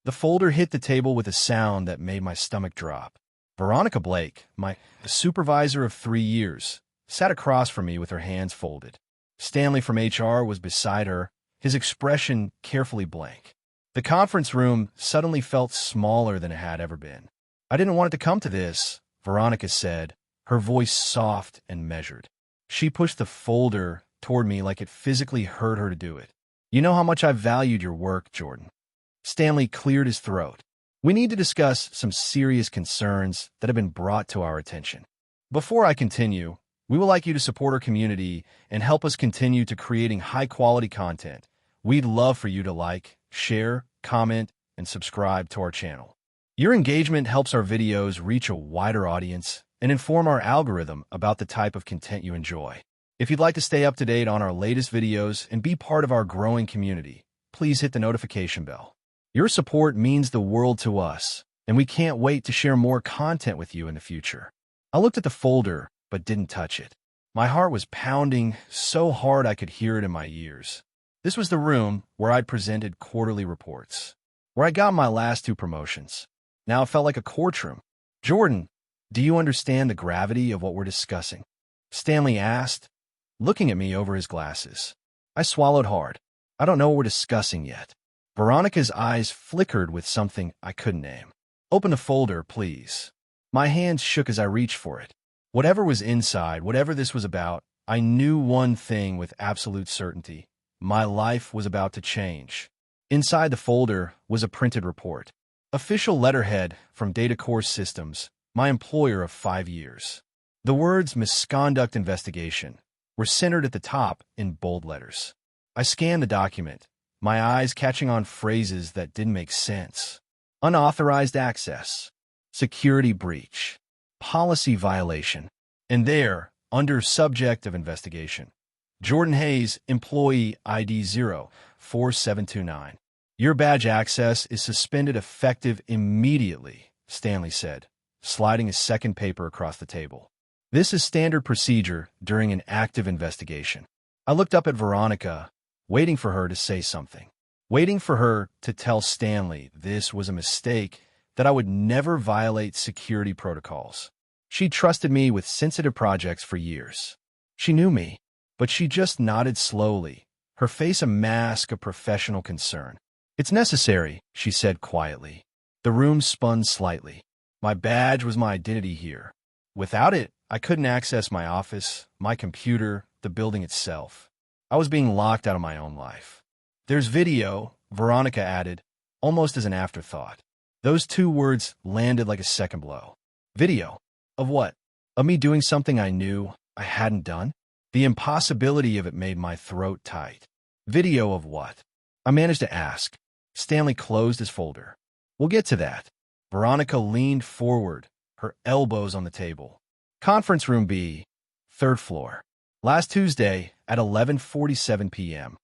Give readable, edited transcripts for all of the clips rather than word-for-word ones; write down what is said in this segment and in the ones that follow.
The folder hit the table with a sound that made my stomach drop. Veronica Blake, my supervisor of 3 years, sat across from me with her hands folded. Stanley from HR was beside her, his expression carefully blank. The conference room suddenly felt smaller than it had ever been. "I didn't want it to come to this," Veronica said, her voice soft and measured. She pushed the folder toward me like it physically hurt her to do it. "You know how much I've valued your work, Jordan." Stanley cleared his throat. "We need to discuss some serious concerns that have been brought to our attention. Before I continue, we would like you to support our community and help us continue to creating high-quality content. We'd love for you to like, share, comment, and subscribe to our channel. Your engagement helps our videos reach a wider audience and inform our algorithm about the type of content you enjoy. If you'd like to stay up to date on our latest videos and be part of our growing community, please hit the notification bell. Your support means the world to us, and we can't wait to share more content with you in the future." I looked at the folder, but didn't touch it. My heart was pounding so hard I could hear it in my ears. This was the room where I'd presented quarterly reports, where I got my last 2 promotions. Now it felt like a courtroom. "Jordan, do you understand the gravity of what we're discussing?" Stanley asked, looking at me over his glasses. I swallowed hard. "I don't know what we're discussing yet." Veronica's eyes flickered with something I couldn't name. "Open the folder, please." My hands shook as I reached for it. Whatever was inside, whatever this was about, I knew one thing with absolute certainty. My life was about to change. Inside the folder was a printed report. Official letterhead from Data Core Systems, my employer of 5 years. The words "Misconduct Investigation" were centered at the top in bold letters. I scanned the document, my eyes catching on phrases that didn't make sense. Unauthorized access, security breach, policy violation, and there, under subject of investigation, Jordan Hayes, employee ID 04729. "Your badge access is suspended effective immediately," Stanley said, sliding a second paper across the table. "This is standard procedure during an active investigation." I looked up at Veronica, waiting for her to say something, waiting for her to tell Stanley this was a mistake, that I would never violate security protocols. She trusted me with sensitive projects for years. She knew me, but she just nodded slowly, her face a mask of professional concern. "It's necessary," she said quietly. The room spun slightly. My badge was my identity here. Without it, I couldn't access my office, my computer, the building itself. I was being locked out of my own life. "There's video," Veronica added, almost as an afterthought. Those 2 words landed like a second blow. Video? Of what? Of me doing something I knew I hadn't done? The impossibility of it made my throat tight. Video of what? I managed to ask. Stanley closed his folder. "We'll get to that." Veronica leaned forward, her elbows on the table. "Conference room B, 3rd floor. Last Tuesday at 11:47 p.m.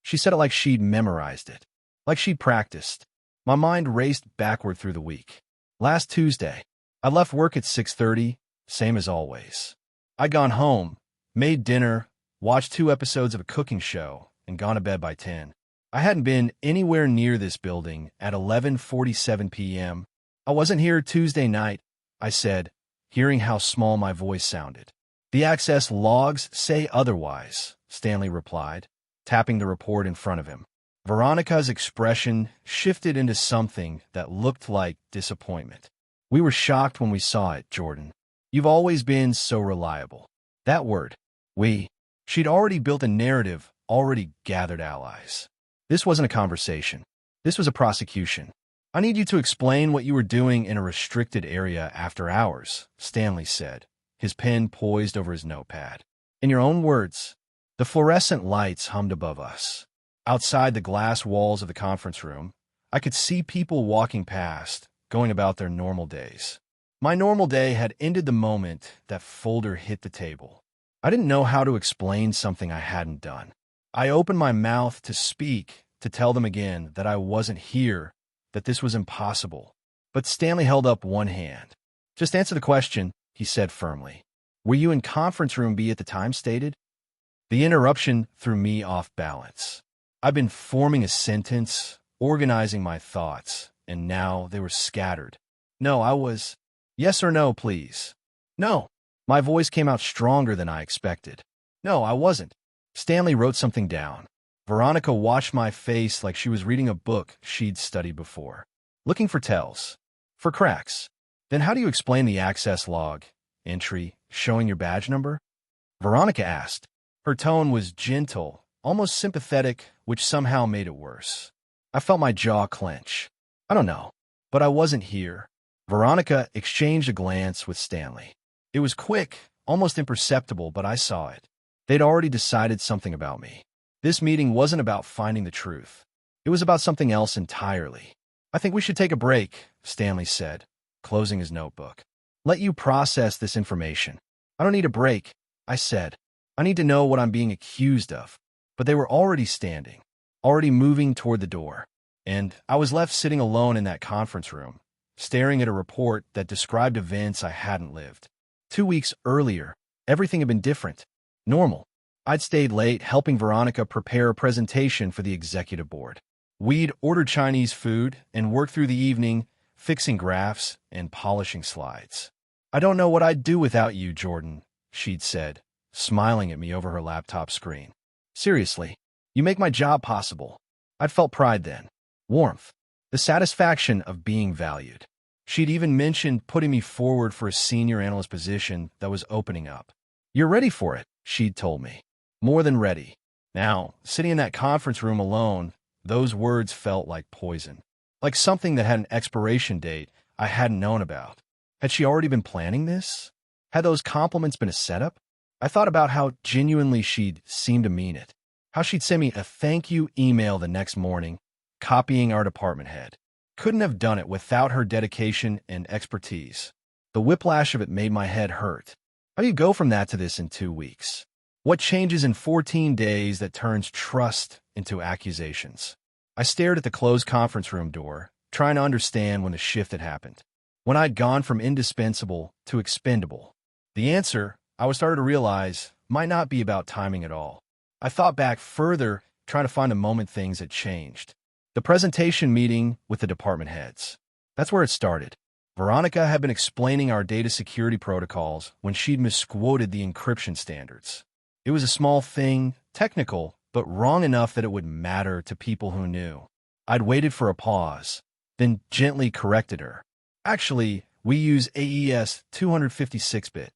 She said it like she'd memorized it, like she'd practiced. My mind raced backward through the week. Last Tuesday, I left work at 6:30, same as always. I'd gone home, made dinner, watched 2 episodes of a cooking show, and gone to bed by 10. I hadn't been anywhere near this building at 11:47 p.m. "I wasn't here Tuesday night," I said, hearing how small my voice sounded. "The access logs say otherwise," Stanley replied, tapping the report in front of him. Veronica's expression shifted into something that looked like disappointment. "We were shocked when we saw it, Jordan. You've always been so reliable." That word, "we." She'd already built a narrative, already gathered allies. This wasn't a conversation. This was a prosecution. "I need you to explain what you were doing in a restricted area after hours," Stanley said, his pen poised over his notepad. "In your own words." The fluorescent lights hummed above us. Outside the glass walls of the conference room, I could see people walking past, going about their normal days. My normal day had ended the moment that folder hit the table. I didn't know how to explain something I hadn't done. I opened my mouth to speak, to tell them again that I wasn't here, that this was impossible. But Stanley held up one hand. "Just answer the question," he said firmly. "Were you in conference room B at the time stated?" The interruption threw me off balance. I'd been forming a sentence, organizing my thoughts, and now they were scattered. No, I was. Yes or no, please. No. My voice came out stronger than I expected. No, I wasn't. Stanley wrote something down. Veronica watched my face like she was reading a book she'd studied before, looking for tells, for cracks. Then how do you explain the access log entry showing your badge number? Veronica asked. Her tone was gentle, almost sympathetic, which somehow made it worse. I felt my jaw clench. I don't know, but I wasn't here. Veronica exchanged a glance with Stanley. It was quick, almost imperceptible, but I saw it. They'd already decided something about me. This meeting wasn't about finding the truth. It was about something else entirely. I think we should take a break, Stanley said, closing his notebook. Let you process this information. I don't need a break, I said. I need to know what I'm being accused of. But they were already standing, already moving toward the door. And I was left sitting alone in that conference room, staring at a report that described events I hadn't lived. 2 weeks earlier, everything had been different. Normal. I'd stayed late helping Veronica prepare a presentation for the executive board. We'd ordered Chinese food and worked through the evening, fixing graphs and polishing slides. I don't know what I'd do without you, Jordan, she'd said, smiling at me over her laptop screen. Seriously, you make my job possible. I'd felt pride then. Warmth. The satisfaction of being valued. She'd even mentioned putting me forward for a senior analyst position that was opening up. You're ready for it, she'd told me. More than ready. Now, sitting in that conference room alone, those words felt like poison. Like something that had an expiration date I hadn't known about. Had she already been planning this? Had those compliments been a setup? I thought about how genuinely she'd seemed to mean it. How she'd send me a thank you email the next morning, copying our department head. Couldn't have done it without her dedication and expertise. The whiplash of it made my head hurt. How do you go from that to this in 2 weeks? What changes in 14 days that turns trust into accusations? I stared at the closed conference room door, trying to understand when the shift had happened. When I'd gone from indispensable to expendable. The answer, I was starting to realize, might not be about timing at all. I thought back further, trying to find the moment things had changed. The presentation meeting with the department heads. That's where it started. Veronica had been explaining our data security protocols when she'd misquoted the encryption standards. It was a small thing, technical, but wrong enough that it would matter to people who knew. I'd waited for a pause, then gently corrected her. Actually, we use AES 256-bit,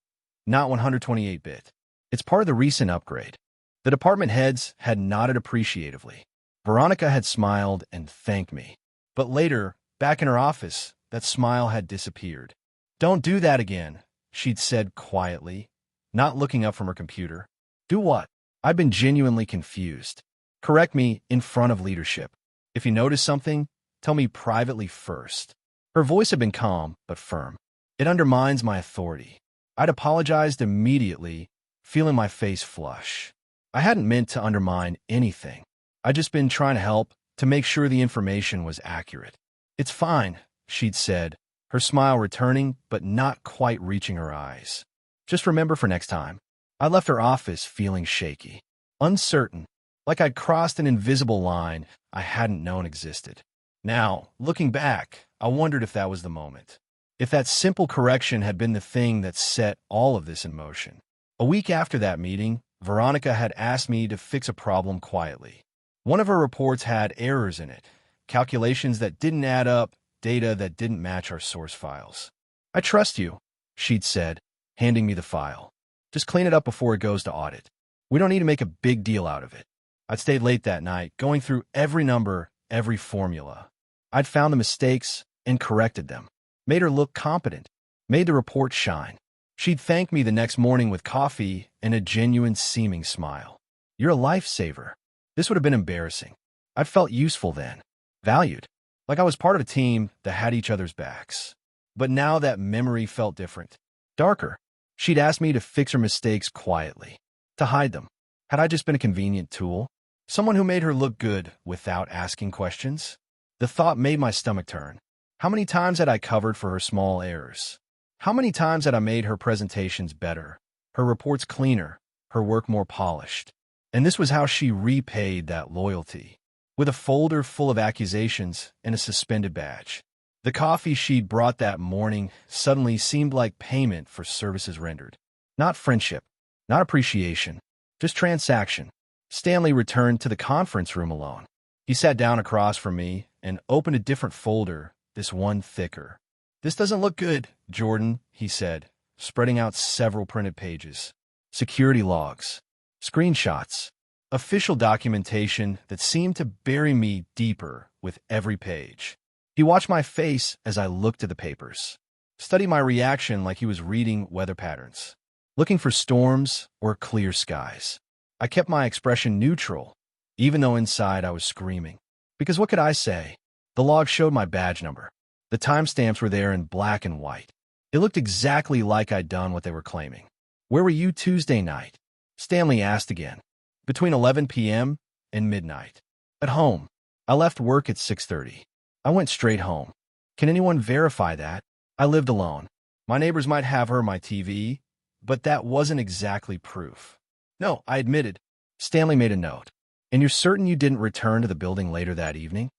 not 128-bit. It's part of the recent upgrade. The department heads had nodded appreciatively. Veronica had smiled and thanked me. But later, back in her office, that smile had disappeared. Don't do that again, she'd said quietly, not looking up from her computer. Do what? I'd been genuinely confused. Correct me in front of leadership. If you notice something, tell me privately first. Her voice had been calm, but firm. It undermines my authority. I'd apologized immediately, feeling my face flush. I hadn't meant to undermine anything. I'd just been trying to help, to make sure the information was accurate. It's fine, she'd said, her smile returning but not quite reaching her eyes. Just remember for next time. I left her office feeling shaky, uncertain, like I'd crossed an invisible line I hadn't known existed. Now, looking back, I wondered if that was the moment. If that simple correction had been the thing that set all of this in motion. A week after that meeting, Veronica had asked me to fix a problem quietly. One of her reports had errors in it, calculations that didn't add up, data that didn't match our source files. I trust you, she'd said, handing me the file. Just clean it up before it goes to audit. We don't need to make a big deal out of it. I'd stayed late that night, going through every number, every formula. I'd found the mistakes and corrected them. Made her look competent. Made the report shine. She'd thank me the next morning with coffee and a genuine seeming smile. You're a lifesaver. This would have been embarrassing. I'd felt useful then. Valued. Like I was part of a team that had each other's backs. But now that memory felt different. Darker. She'd asked me to fix her mistakes quietly. To hide them. Had I just been a convenient tool? Someone who made her look good without asking questions? The thought made my stomach turn. How many times had I covered for her small errors? How many times had I made her presentations better, her reports cleaner, her work more polished? And this was how she repaid that loyalty. with a folder full of accusations and a suspended badge. The coffee she'd brought that morning suddenly seemed like payment for services rendered. Not friendship, not appreciation, just transaction. Stanley returned to the conference room alone. He sat down across from me and opened a different folder, this one thicker. "This doesn't look good, Jordan," he said, spreading out several printed pages. Security logs, screenshots, official documentation that seemed to bury me deeper with every page. He watched my face as I looked at the papers, studied my reaction like he was reading weather patterns, looking for storms or clear skies. I kept my expression neutral, even though inside I was screaming. Because what could I say? The log showed my badge number. The timestamps were there in black and white. It looked exactly like I'd done what they were claiming. "Where were you Tuesday night?" Stanley asked again. "Between 11 p.m. and midnight. At home. I left work at 6:30. I went straight home. Can anyone verify that? I lived alone. My neighbors might have her on my TV, but that wasn't exactly proof." "No," I admitted. Stanley made a note. "And you're certain you didn't return to the building later that evening?"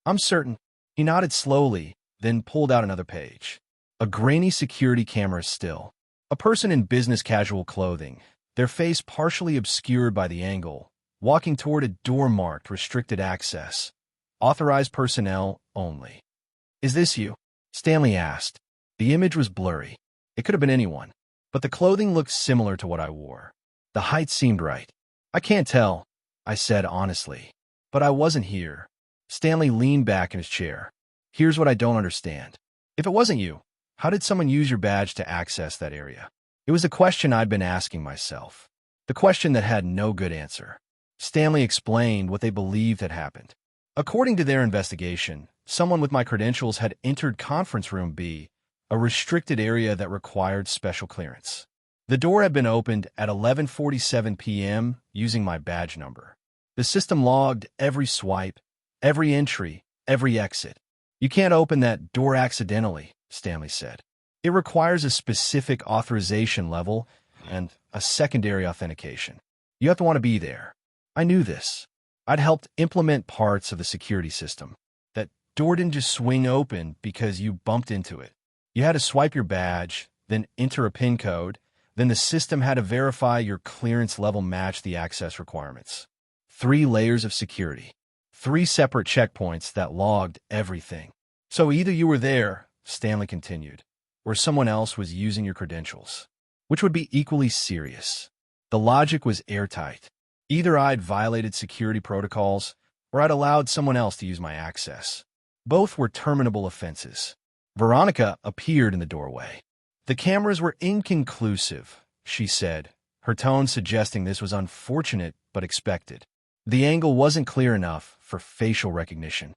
"I'm certain." He nodded slowly, then pulled out another page. A grainy security camera still. A person in business casual clothing, their face partially obscured by the angle, walking toward a door marked restricted access. Authorized personnel only. "Is this you?" Stanley asked. The image was blurry. It could have been anyone, but the clothing looked similar to what I wore. The height seemed right. "I can't tell," I said honestly. "But I wasn't here." Stanley leaned back in his chair. "Here's what I don't understand. If it wasn't you, how did someone use your badge to access that area?" It was the question I'd been asking myself. The question that had no good answer. Stanley explained what they believed had happened. According to their investigation, someone with my credentials had entered Conference Room B, a restricted area that required special clearance. The door had been opened at 11:47 p.m. using my badge number. The system logged every swipe, every entry, every exit. "You can't open that door accidentally," Stanley said. "It requires a specific authorization level and a secondary authentication. You have to want to be there." I knew this. I'd helped implement parts of the security system. That door didn't just swing open because you bumped into it. You had to swipe your badge, then enter a PIN code, then the system had to verify your clearance level matched the access requirements. 3 layers of security. 3 separate checkpoints that logged everything. "So either you were there," Stanley continued, "or someone else was using your credentials. Which would be equally serious?" The logic was airtight. Either I'd violated security protocols, or I'd allowed someone else to use my access. Both were terminable offenses. Veronica appeared in the doorway. "The cameras were inconclusive," she said, her tone suggesting this was unfortunate but expected. "The angle wasn't clear enough for facial recognition."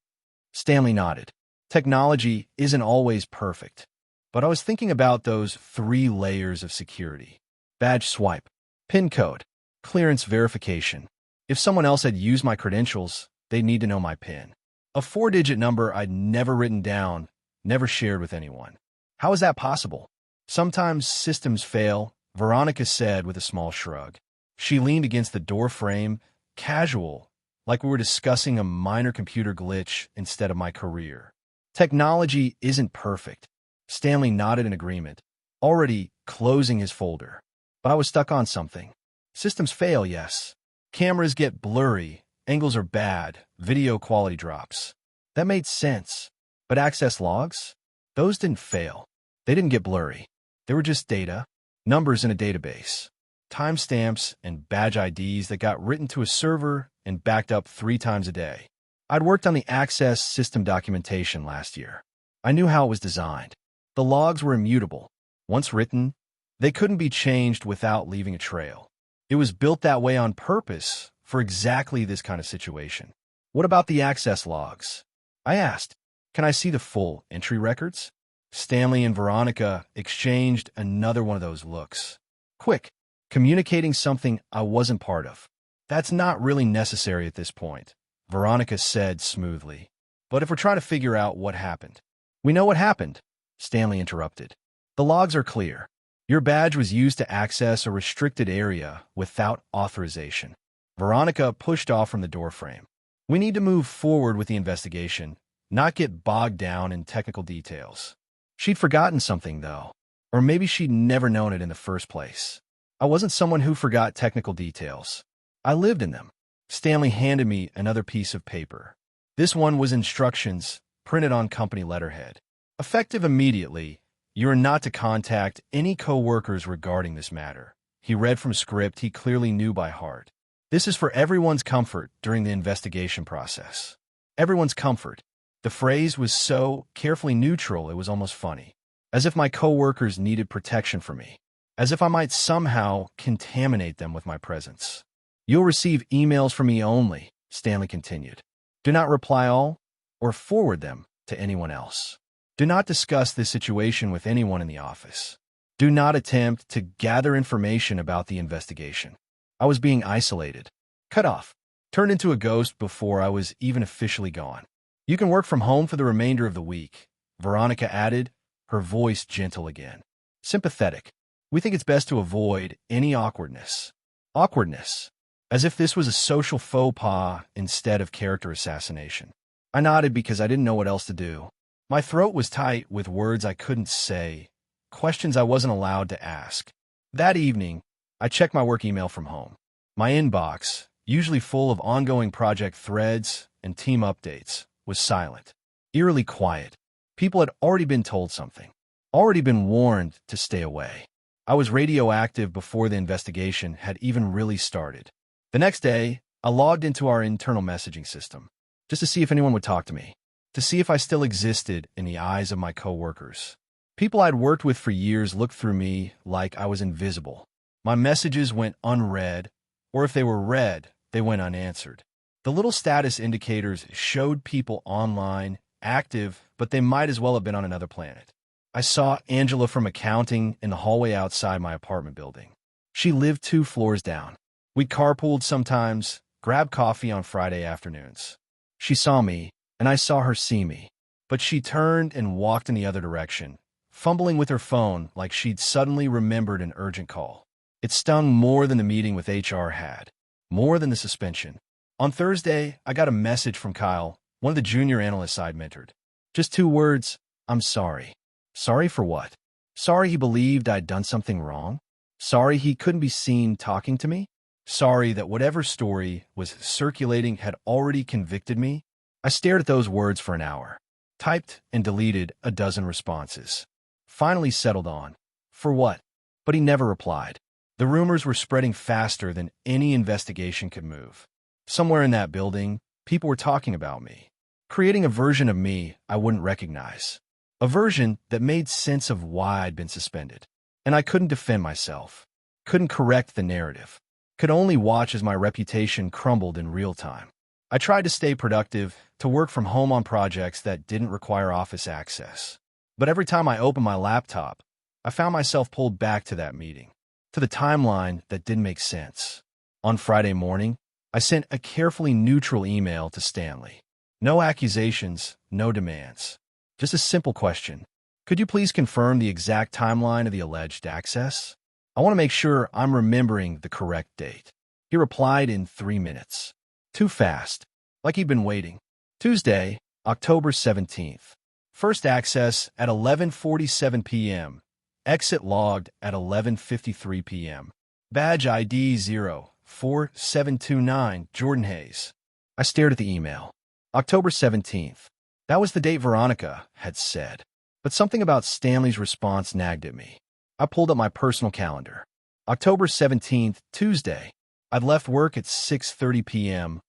Stanley nodded. "Technology isn't always perfect. But I was thinking about those 3 layers of security. Badge swipe, PIN code, clearance verification. If someone else had used my credentials, they'd need to know my PIN. A 4-digit number I'd never written down, never shared with anyone. How is that possible?" "Sometimes systems fail," Veronica said with a small shrug. She leaned against the door frame, casual, like we were discussing a minor computer glitch instead of my career. "Technology isn't perfect." Stanley nodded in agreement, already closing his folder. But I was stuck on something. Systems fail, yes. Cameras get blurry, angles are bad, video quality drops. That made sense. But access logs? Those didn't fail. They didn't get blurry. They were just data, numbers in a database, timestamps and badge IDs that got written to a server and backed up 3 times a day. I'd worked on the access system documentation last year. I knew how it was designed. The logs were immutable. Once written, they couldn't be changed without leaving a trail. It was built that way on purpose for exactly this kind of situation. "What about the access logs?" I asked. "Can I see the full entry records?" Stanley and Veronica exchanged another one of those looks. Quick, communicating something I wasn't part of. "That's not really necessary at this point," Veronica said smoothly. "But if we're trying to figure out what happened." "We know what happened," Stanley interrupted. "The logs are clear. Your badge was used to access a restricted area without authorization." Veronica pushed off from the doorframe. We need to move forward with the investigation, not get bogged down in technical details. She'd forgotten something, though. Or maybe she'd never known it in the first place. I wasn't someone who forgot technical details. I lived in them. Stanley handed me another piece of paper. This one was instructions, printed on company letterhead. Effective immediately, you are not to contact any co-workers regarding this matter. He read from a script he clearly knew by heart. This is for everyone's comfort during the investigation process. Everyone's comfort. The phrase was so carefully neutral it was almost funny. As if my co-workers needed protection from me. As if I might somehow contaminate them with my presence. You'll receive emails from me only, Stanley continued. Do not reply all or forward them to anyone else. Do not discuss this situation with anyone in the office. Do not attempt to gather information about the investigation. I was being isolated, cut off, turned into a ghost before I was even officially gone. You can work from home for the remainder of the week, Veronica added, her voice gentle again. Sympathetic. We think it's best to avoid any awkwardness. Awkwardness. As if this was a social faux pas instead of character assassination. I nodded because I didn't know what else to do. My throat was tight with words I couldn't say, questions I wasn't allowed to ask. That evening, I checked my work email from home. My inbox, usually full of ongoing project threads and team updates, was silent, eerily quiet. People had already been told something, already been warned to stay away. I was radioactive before the investigation had even really started. The next day, I logged into our internal messaging system, just to see if anyone would talk to me, to see if I still existed in the eyes of my co-workers. People I'd worked with for years looked through me like I was invisible. My messages went unread, or if they were read, they went unanswered. The little status indicators showed people online, active, but they might as well have been on another planet. I saw Angela from accounting in the hallway outside my apartment building. She lived 2 floors down. We'd carpooled sometimes, grabbed coffee on Friday afternoons. She saw me, and I saw her see me. But she turned and walked in the other direction, fumbling with her phone like she'd suddenly remembered an urgent call. It stung more than the meeting with HR had, more than the suspension. On Thursday, I got a message from Kyle, one of the junior analysts I'd mentored. Just 2 words, I'm sorry. Sorry for what? Sorry he believed I'd done something wrong? Sorry he couldn't be seen talking to me? Sorry that whatever story was circulating had already convicted me? I stared at those words for an hour, typed and deleted a dozen responses. Finally settled on, for what? But he never replied. The rumors were spreading faster than any investigation could move. Somewhere in that building, people were talking about me, creating a version of me I wouldn't recognize. A version that made sense of why I'd been suspended. And I couldn't defend myself, couldn't correct the narrative, could only watch as my reputation crumbled in real time. I tried to stay productive, to work from home on projects that didn't require office access. But every time I opened my laptop, I found myself pulled back to that meeting, to the timeline that didn't make sense. On Friday morning, I sent a carefully neutral email to Stanley. No accusations, no demands. Just a simple question. Could you please confirm the exact timeline of the alleged access? I want to make sure I'm remembering the correct date. He replied in 3 minutes. Too fast, like he'd been waiting. Tuesday, October 17th. First access at 11:47 p.m. Exit logged at 11:53 p.m. Badge ID 04729, Jordan Hayes. I stared at the email. October 17th. That was the date Veronica had said. But something about Stanley's response nagged at me. I pulled up my personal calendar. October 17th, Tuesday. I'd left work at 6:30 p.m.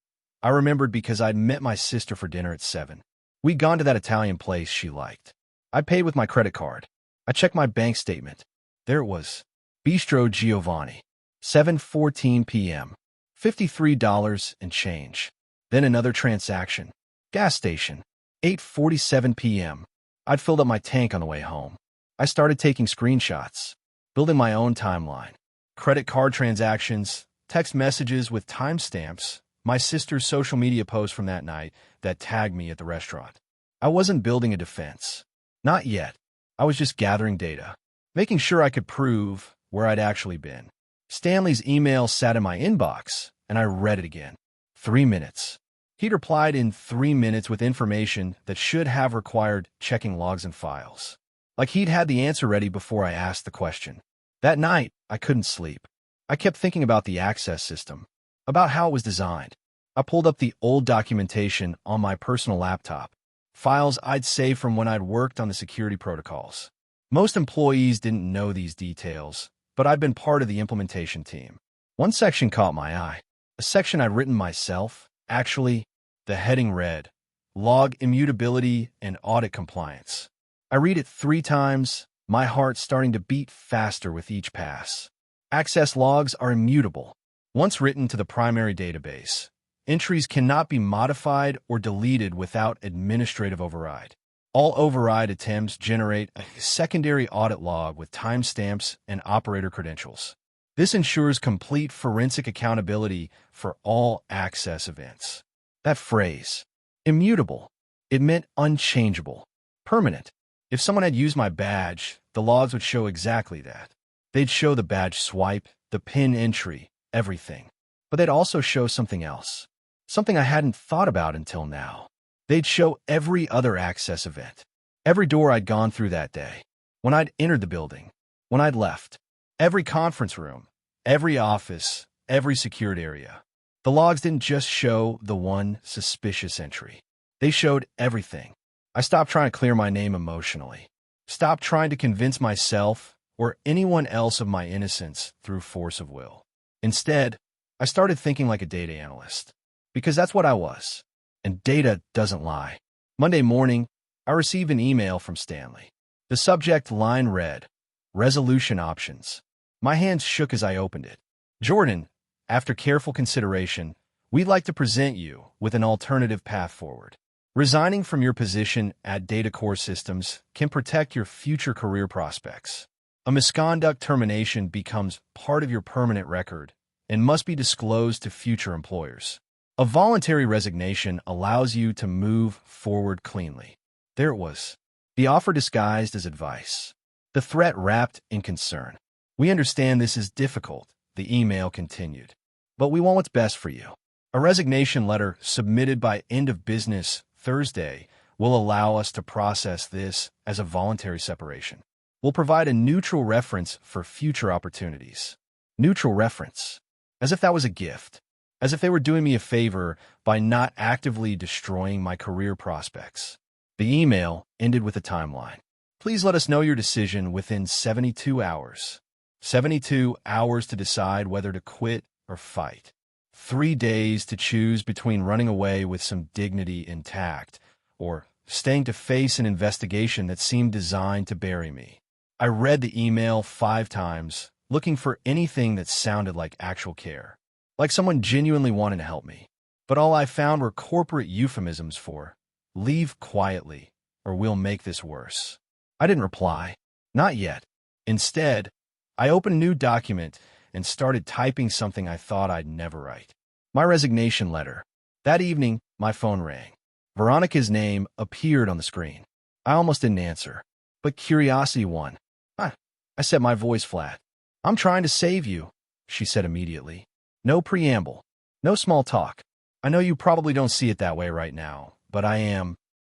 I remembered because I'd met my sister for dinner at 7. We'd gone to that Italian place she liked. I paid with my credit card. I checked my bank statement. There it was. Bistro Giovanni. 7:14 p.m. $53 and change. Then another transaction. Gas station. 8:47 p.m. I'd filled up my tank on the way home. I started taking screenshots, building my own timeline. Credit card transactions, text messages with timestamps, my sister's social media post from that night that tagged me at the restaurant. I wasn't building a defense. Not yet. I was just gathering data, making sure I could prove where I'd actually been. Stanley's email sat in my inbox, and I read it again. 3 minutes. He'd replied in 3 minutes with information that should have required checking logs and files. Like he'd had the answer ready before I asked the question. That night, I couldn't sleep. I kept thinking about the access system, about how it was designed. I pulled up the old documentation on my personal laptop, files I'd saved from when I'd worked on the security protocols. Most employees didn't know these details, but I'd been part of the implementation team. One section caught my eye, a section I'd written myself. Actually, the heading read, Log Immutability and Audit Compliance. I read it 3 times, my heart starting to beat faster with each pass. Access logs are immutable. Once written to the primary database, entries cannot be modified or deleted without administrative override. All override attempts generate a secondary audit log with timestamps and operator credentials. This ensures complete forensic accountability for all access events. That phrase, immutable, it meant unchangeable, permanent. If someone had used my badge, the logs would show exactly that. They'd show the badge swipe, the PIN entry, everything. But they'd also show something else, something I hadn't thought about until now. They'd show every other access event, every door I'd gone through that day, when I'd entered the building, when I'd left, every conference room, every office, every secured area. The logs didn't just show the one suspicious entry. They showed everything. I stopped trying to clear my name emotionally, stopped trying to convince myself or anyone else of my innocence through force of will. Instead, I started thinking like a data analyst, because that's what I was, and data doesn't lie. Monday morning, I received an email from Stanley. The subject line read, Resolution Options. My hands shook as I opened it. Jordan, after careful consideration, we'd like to present you with an alternative path forward. Resigning from your position at Data Core Systems can protect your future career prospects. A misconduct termination becomes part of your permanent record and must be disclosed to future employers. A voluntary resignation allows you to move forward cleanly. There it was, the offer disguised as advice, the threat wrapped in concern. We understand this is difficult, the email continued, but we want what's best for you. A resignation letter submitted by end of business Thursday will allow us to process this as a voluntary separation. We'll provide a neutral reference for future opportunities. Neutral reference. As if that was a gift. As if they were doing me a favor by not actively destroying my career prospects. The email ended with a timeline. Please let us know your decision within 72 hours. 72 hours to decide whether to quit or fight. 3 days to choose between running away with some dignity intact or staying to face an investigation that seemed designed to bury me. I read the email 5 times, looking for anything that sounded like actual care, like someone genuinely wanted to help me. But all I found were corporate euphemisms for, leave quietly, or we'll make this worse. I didn't reply. Not yet. Instead, I opened a new document and started typing something I thought I'd never write. My resignation letter. That evening, my phone rang. Veronica's name appeared on the screen. I almost didn't answer, but curiosity won. I set my voice flat. I'm trying to save you, she said immediately. No preamble. No small talk. I know you probably don't see it that way right now, but I am.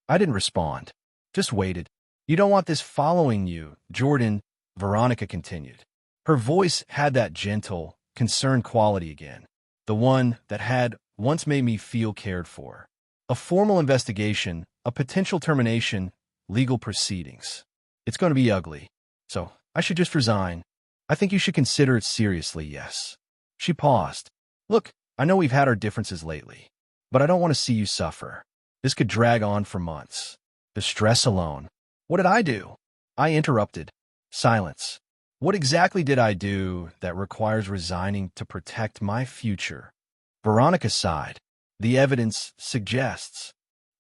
I didn't respond. Just waited. You don't want this following you, Jordan, Veronica continued. Her voice had that gentle, concerned quality again, the one that had once made me feel cared for. A formal investigation, a potential termination, legal proceedings. It's going to be ugly, so I should just resign. I think you should consider it seriously, yes. She paused. Look, I know we've had our differences lately, but I don't want to see you suffer. This could drag on for months. The stress alone. What did I do? I interrupted. Silence. What exactly did I do that requires resigning to protect my future? Veronica sighed. The evidence suggests.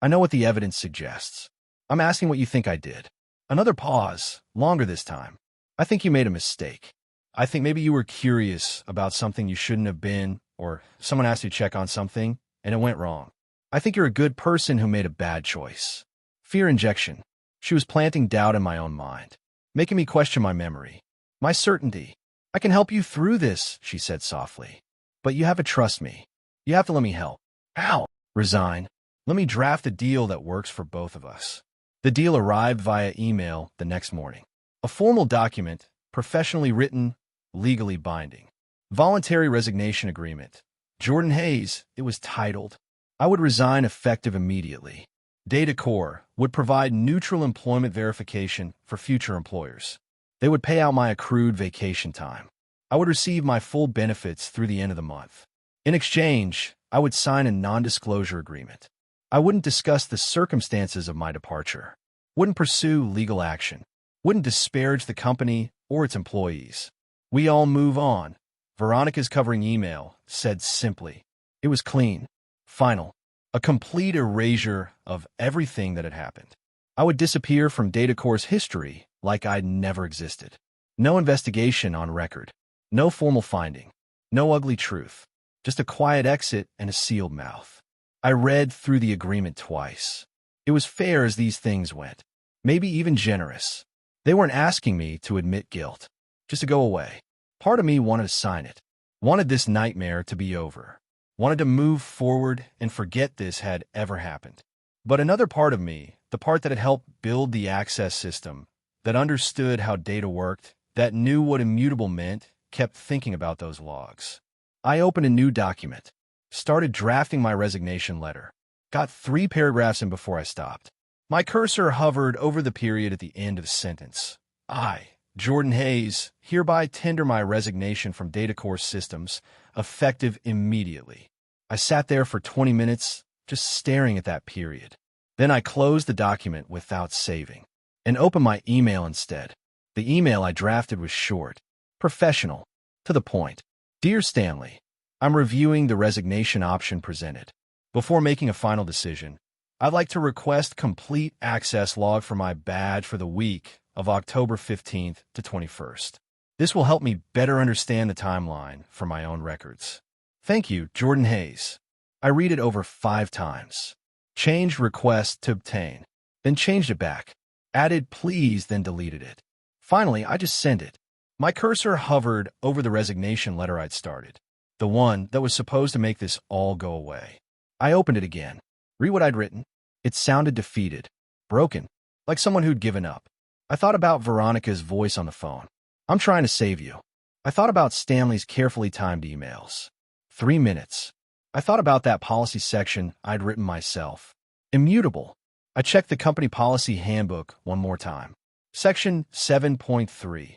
I know what the evidence suggests. I'm asking what you think I did. Another pause, longer this time. I think you made a mistake. I think maybe you were curious about something you shouldn't have been, or someone asked you to check on something, and it went wrong. I think you're a good person who made a bad choice. Fear injection. She was planting doubt in my own mind, making me question my memory. My certainty. I can help you through this, she said softly. But you have to trust me. You have to let me help. How? Resign. Let me draft a deal that works for both of us. The deal arrived via email the next morning. A formal document, professionally written, legally binding. Voluntary resignation agreement. Jordan Hayes, it was titled. I would resign effective immediately. Data Core would provide neutral employment verification for future employers. They would pay out my accrued vacation time. I would receive my full benefits through the end of the month. In exchange, I would sign a non-disclosure agreement. I wouldn't discuss the circumstances of my departure. Wouldn't pursue legal action. Wouldn't disparage the company or its employees. We all move on. Veronica's covering email said simply. It was clean. Final. A complete erasure of everything that had happened. I would disappear from DataCore's history like I'd never existed. No investigation on record. No formal finding. No ugly truth. Just a quiet exit and a sealed mouth. I read through the agreement twice. It was fair as these things went. Maybe even generous. They weren't asking me to admit guilt. Just to go away. Part of me wanted to sign it. Wanted this nightmare to be over. Wanted to move forward and forget this had ever happened. But another part of me, the part that had helped build the access system, that understood how data worked, that knew what immutable meant, kept thinking about those logs. I opened a new document. Started drafting my resignation letter. Got 3 paragraphs in before I stopped. My cursor hovered over the period at the end of the sentence. I, Jordan Hayes, hereby tender my resignation from DataCore Systems, effective immediately. I sat there for 20 minutes, just staring at that period. Then I closed the document without saving, and opened my email instead. The email I drafted was short, professional, to the point. Dear Stanley, I'm reviewing the resignation option presented. Before making a final decision, I'd like to request complete access log for my badge for the week of October 15th to 21st. This will help me better understand the timeline for my own records. Thank you, Jordan Hayes. I read it over 5 times. Changed request to obtain. Then changed it back. Added please, then deleted it. Finally, I just sent it. My cursor hovered over the resignation letter I'd started. The one that was supposed to make this all go away. I opened it again. Read what I'd written. It sounded defeated. Broken. Like someone who'd given up. I thought about Veronica's voice on the phone. I'm trying to save you. I thought about Stanley's carefully timed emails. 3 minutes. I thought about that policy section I'd written myself. Immutable. I checked the company policy handbook one more time. Section 7.3.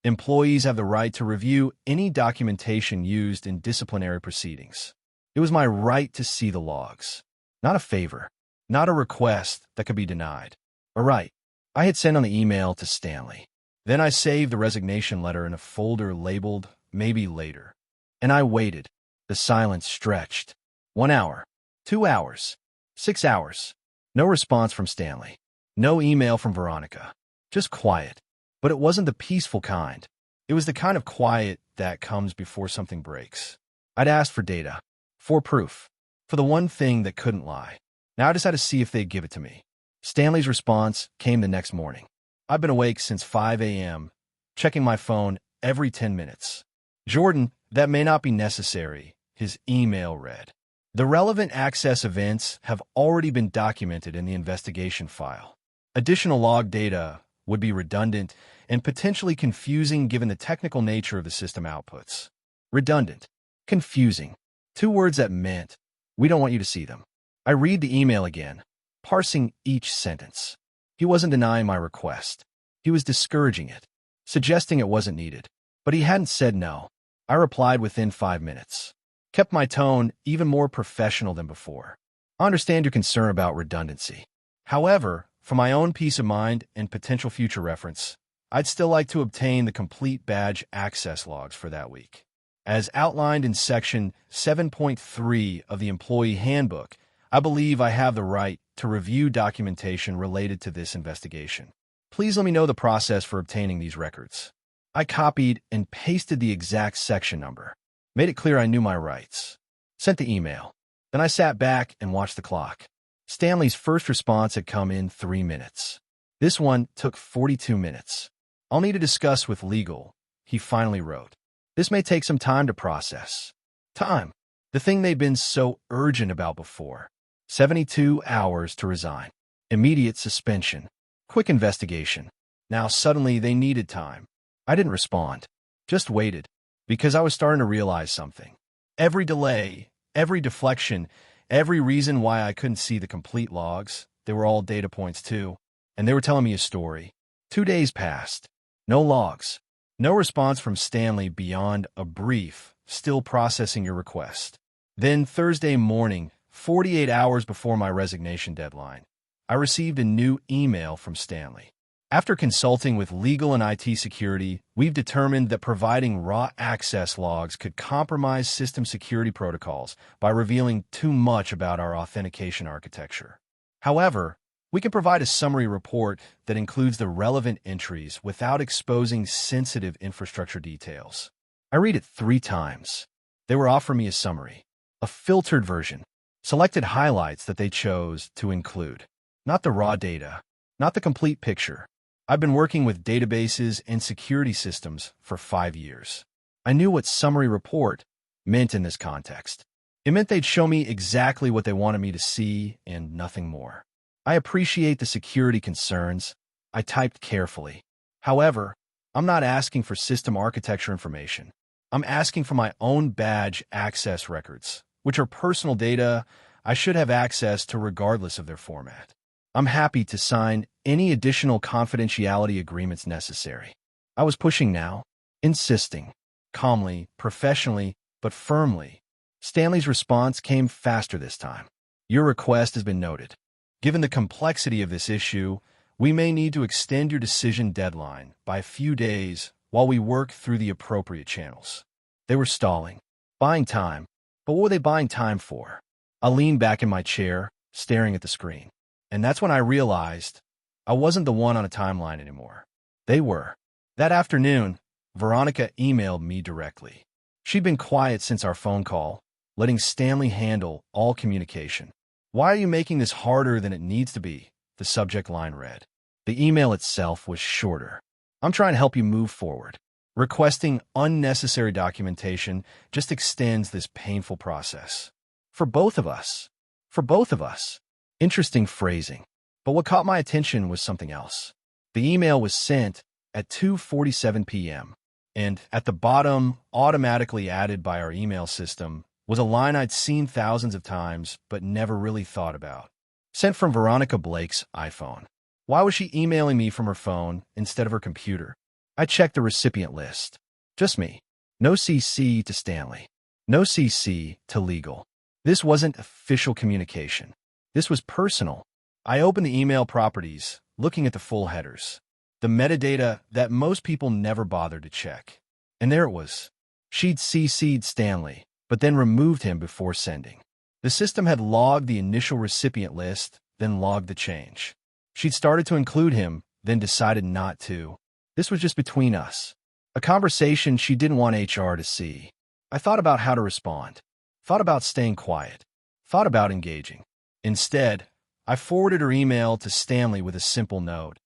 Employees have the right to review any documentation used in disciplinary proceedings. It was my right to see the logs. Not a favor. Not a request that could be denied. A right. I had sent on the email to Stanley. Then I saved the resignation letter in a folder labeled Maybe Later. And I waited. The silence stretched. 1 hour. 2 hours. 6 hours. No response from Stanley. No email from Veronica. Just quiet. But it wasn't the peaceful kind. It was the kind of quiet that comes before something breaks. I'd asked for data. For proof. For the one thing that couldn't lie. Now I just had to see if they'd give it to me. Stanley's response came the next morning. I've been awake since 5 a.m., checking my phone every 10 minutes. Jordan, that may not be necessary, his email read. The relevant access events have already been documented in the investigation file. Additional log data would be redundant and potentially confusing given the technical nature of the system outputs. Redundant. Confusing. 2 words that meant, we don't want you to see them. I read the email again, parsing each sentence. He wasn't denying my request. He was discouraging it, suggesting it wasn't needed. But he hadn't said no. I replied within 5 minutes. Kept my tone even more professional than before. I understand your concern about redundancy. However, for my own peace of mind and potential future reference, I'd still like to obtain the complete badge access logs for that week. As outlined in Section 7.3 of the Employee Handbook, I believe I have the right to review documentation related to this investigation. Please let me know the process for obtaining these records. I copied and pasted the exact section number. Made it clear I knew my rights. Sent the email. Then I sat back and watched the clock. Stanley's first response had come in 3 minutes. This one took 42 minutes. I'll need to discuss with legal, he finally wrote. This may take some time to process. Time. The thing they'd been so urgent about before. 72 hours to resign. Immediate suspension. Quick investigation. Now suddenly they needed time. I didn't respond. Just waited. Because I was starting to realize something. Every delay, every deflection, every reason why I couldn't see the complete logs, they were all data points too. And they were telling me a story. 2 days passed. No logs. No response from Stanley beyond a brief, still processing your request. Then Thursday morning, 48 hours before my resignation deadline, I received a new email from Stanley. After consulting with legal and IT security, we've determined that providing raw access logs could compromise system security protocols by revealing too much about our authentication architecture. However, we can provide a summary report that includes the relevant entries without exposing sensitive infrastructure details. I read it 3 times. They were offering me a summary, a filtered version, selected highlights that they chose to include. Not the raw data, not the complete picture. I've been working with databases and security systems for 5 years. I knew what summary report meant in this context. It meant they'd show me exactly what they wanted me to see and nothing more. I appreciate the security concerns. I typed carefully. However, I'm not asking for system architecture information. I'm asking for my own badge access records, which are personal data I should have access to regardless of their format. I'm happy to sign any additional confidentiality agreements necessary. I was pushing now, insisting, calmly, professionally, but firmly. Stanley's response came faster this time. Your request has been noted. Given the complexity of this issue, we may need to extend your decision deadline by a few days while we work through the appropriate channels. They were stalling, buying time. But what were they buying time for? I leaned back in my chair, staring at the screen. And that's when I realized I wasn't the one on a timeline anymore. They were. That afternoon, Veronica emailed me directly. She'd been quiet since our phone call, letting Stanley handle all communication. Why are you making this harder than it needs to be? The subject line read. The email itself was shorter. I'm trying to help you move forward. Requesting unnecessary documentation just extends this painful process. For both of us. For both of us. Interesting phrasing. But what caught my attention was something else. The email was sent at 2:47 p.m. And at the bottom, automatically added by our email system, was a line I'd seen thousands of times but never really thought about. Sent from Veronica Blake's iPhone. Why was she emailing me from her phone instead of her computer? I checked the recipient list. Just me. No CC to Stanley. No CC to legal. This wasn't official communication. This was personal. I opened the email properties, looking at the full headers. The metadata that most people never bothered to check. And there it was. She'd CC'd Stanley, but then removed him before sending. The system had logged the initial recipient list, then logged the change. She'd started to include him, then decided not to. This was just between us. A conversation she didn't want HR to see. I thought about how to respond. Thought about staying quiet. Thought about engaging. Instead, I forwarded her email to Stanley with a simple note.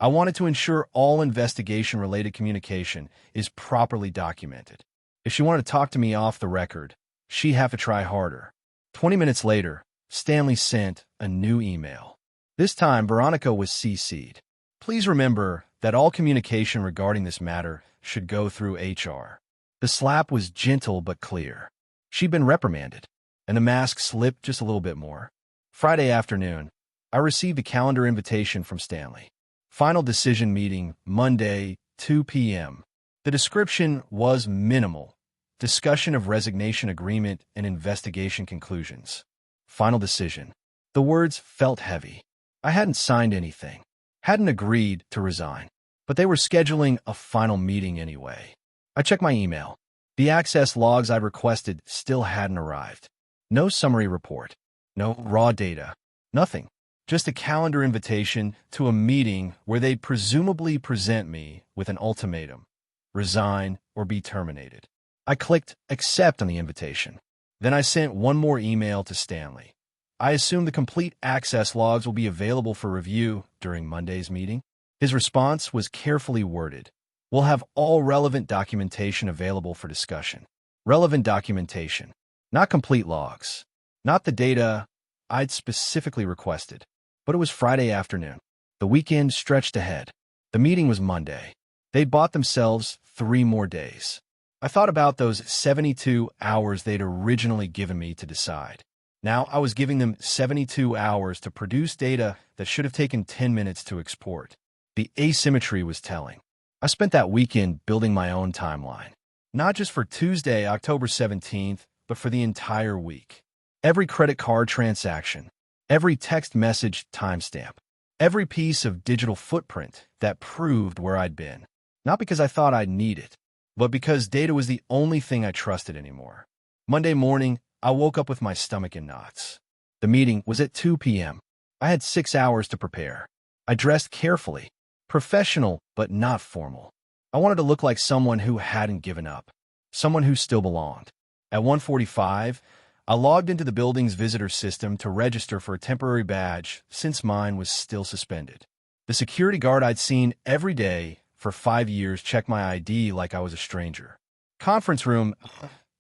I wanted to ensure all investigation-related communication is properly documented. If she wanted to talk to me off the record, she'd have to try harder. 20 minutes later, Stanley sent a new email. This time, Veronica was CC'd. Please remember that all communication regarding this matter should go through HR. The slap was gentle but clear. She'd been reprimanded, and the mask slipped just a little bit more. Friday afternoon, I received a calendar invitation from Stanley. Final decision meeting, Monday, 2 p.m. The description was minimal. Discussion of resignation agreement and investigation conclusions. Final decision. The words felt heavy. I hadn't signed anything. Hadn't agreed to resign. But they were scheduling a final meeting anyway. I checked my email. The access logs I'd requested still hadn't arrived. No summary report. No raw data. Nothing. Just a calendar invitation to a meeting where they'd presumably present me with an ultimatum. Resign or be terminated. I clicked accept on the invitation. Then I sent one more email to Stanley. I assume the complete access logs will be available for review during Monday's meeting. His response was carefully worded. We'll have all relevant documentation available for discussion. Relevant documentation. Not complete logs. Not the data I'd specifically requested. But it was Friday afternoon. The weekend stretched ahead. The meeting was Monday. They'd bought themselves 3 more days. I thought about those 72 hours they'd originally given me to decide. Now I was giving them 72 hours to produce data that should have taken 10 minutes to export. The asymmetry was telling. I spent that weekend building my own timeline. Not just for Tuesday, October 17th, but for the entire week. Every credit card transaction, every text message timestamp, every piece of digital footprint that proved where I'd been. Not because I thought I'd need it, but because data was the only thing I trusted anymore. Monday morning, I woke up with my stomach in knots. The meeting was at 2 p.m. I had 6 hours to prepare. I dressed carefully, professional but not formal. I wanted to look like someone who hadn't given up, someone who still belonged. At 1:45, I logged into the building's visitor system to register for a temporary badge since mine was still suspended. The security guard I'd seen every day for 5 years checked my ID like I was a stranger. "Conference room,"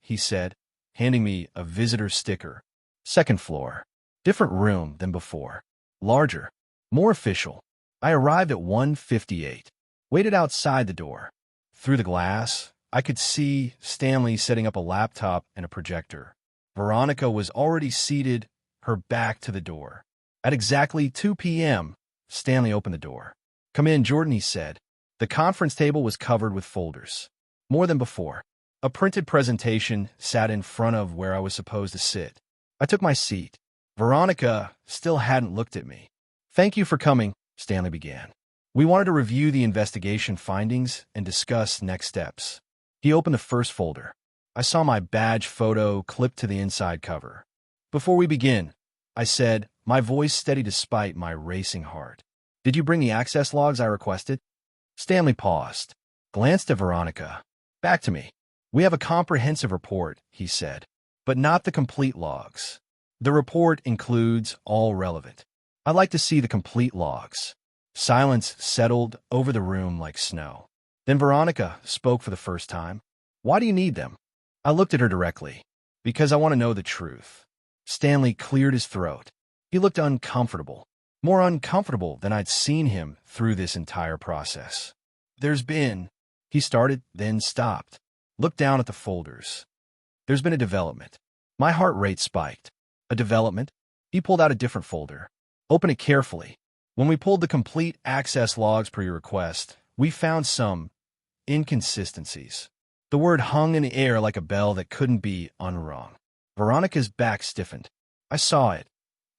he said, handing me a visitor sticker. "Second floor. Different room than before. Larger. More official." I arrived at 1:58. Waited outside the door. Through the glass, I could see Stanley setting up a laptop and a projector. Veronica was already seated, her back to the door. At exactly 2 p.m., Stanley opened the door. "Come in, Jordan," he said. The conference table was covered with folders. More than before. A printed presentation sat in front of where I was supposed to sit. I took my seat. Veronica still hadn't looked at me. "Thank you for coming," Stanley began. "We wanted to review the investigation findings and discuss next steps." He opened the first folder. I saw my badge photo clipped to the inside cover. "Before we begin," I said, my voice steady despite my racing heart, "did you bring the access logs I requested?" Stanley paused, glanced at Veronica, back to me. "We have a comprehensive report," he said, "but not the complete logs. The report includes all relevant. I'd like to see the complete logs." Silence settled over the room like snow. Then Veronica spoke for the first time. "Why do you need them?" I looked at her directly. "Because I want to know the truth." Stanley cleared his throat. He looked uncomfortable, more uncomfortable than I'd seen him through this entire process. "There's been," he started, then stopped, looked down at the folders. "There's been a development." My heart rate spiked. "A development?" He pulled out a different folder. "Open it carefully. When we pulled the complete access logs per your request, we found some inconsistencies." The word hung in the air like a bell that couldn't be unrung. Veronica's back stiffened. I saw it,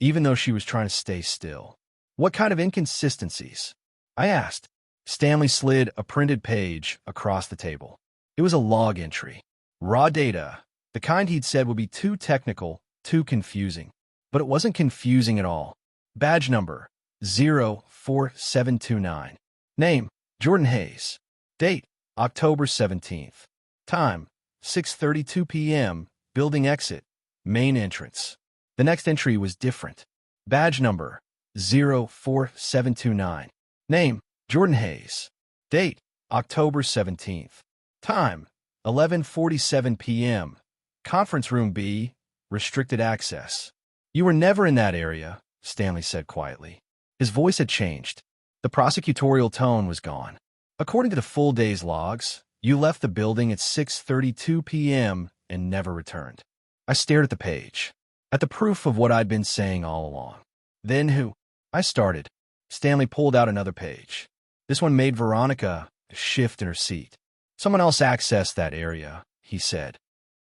even though she was trying to stay still. "What kind of inconsistencies?" I asked. Stanley slid a printed page across the table. It was a log entry. Raw data, the kind he'd said would be too technical, too confusing. But it wasn't confusing at all. Badge number, 04729. Name, Jordan Hayes. Date, October 17th. Time, 6:32 p.m., building exit, main entrance. The next entry was different. Badge number, 04729. Name, Jordan Hayes. Date, October 17th. Time, 11:47 p.m. Conference room B, restricted access. "You were never in that area," Stanley said quietly. His voice had changed. The prosecutorial tone was gone. "According to the full day's logs, you left the building at 6:32 p.m. and never returned." I stared at the page, at the proof of what I'd been saying all along. "Then who?" I started. Stanley pulled out another page. This one made Veronica shift in her seat. "Someone else accessed that area," he said.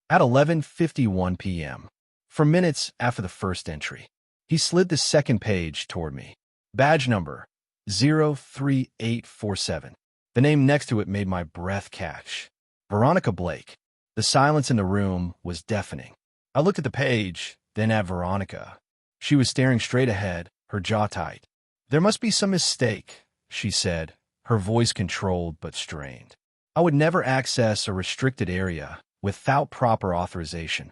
At 11:51 p.m. For minutes after the first entry, he slid the second page toward me. Badge number, 03847. The name next to it made my breath catch. Veronica Blake. The silence in the room was deafening. I looked at the page, then at Veronica. She was staring straight ahead, her jaw tight. "There must be some mistake," she said, her voice controlled but strained. "I would never access a restricted area without proper authorization."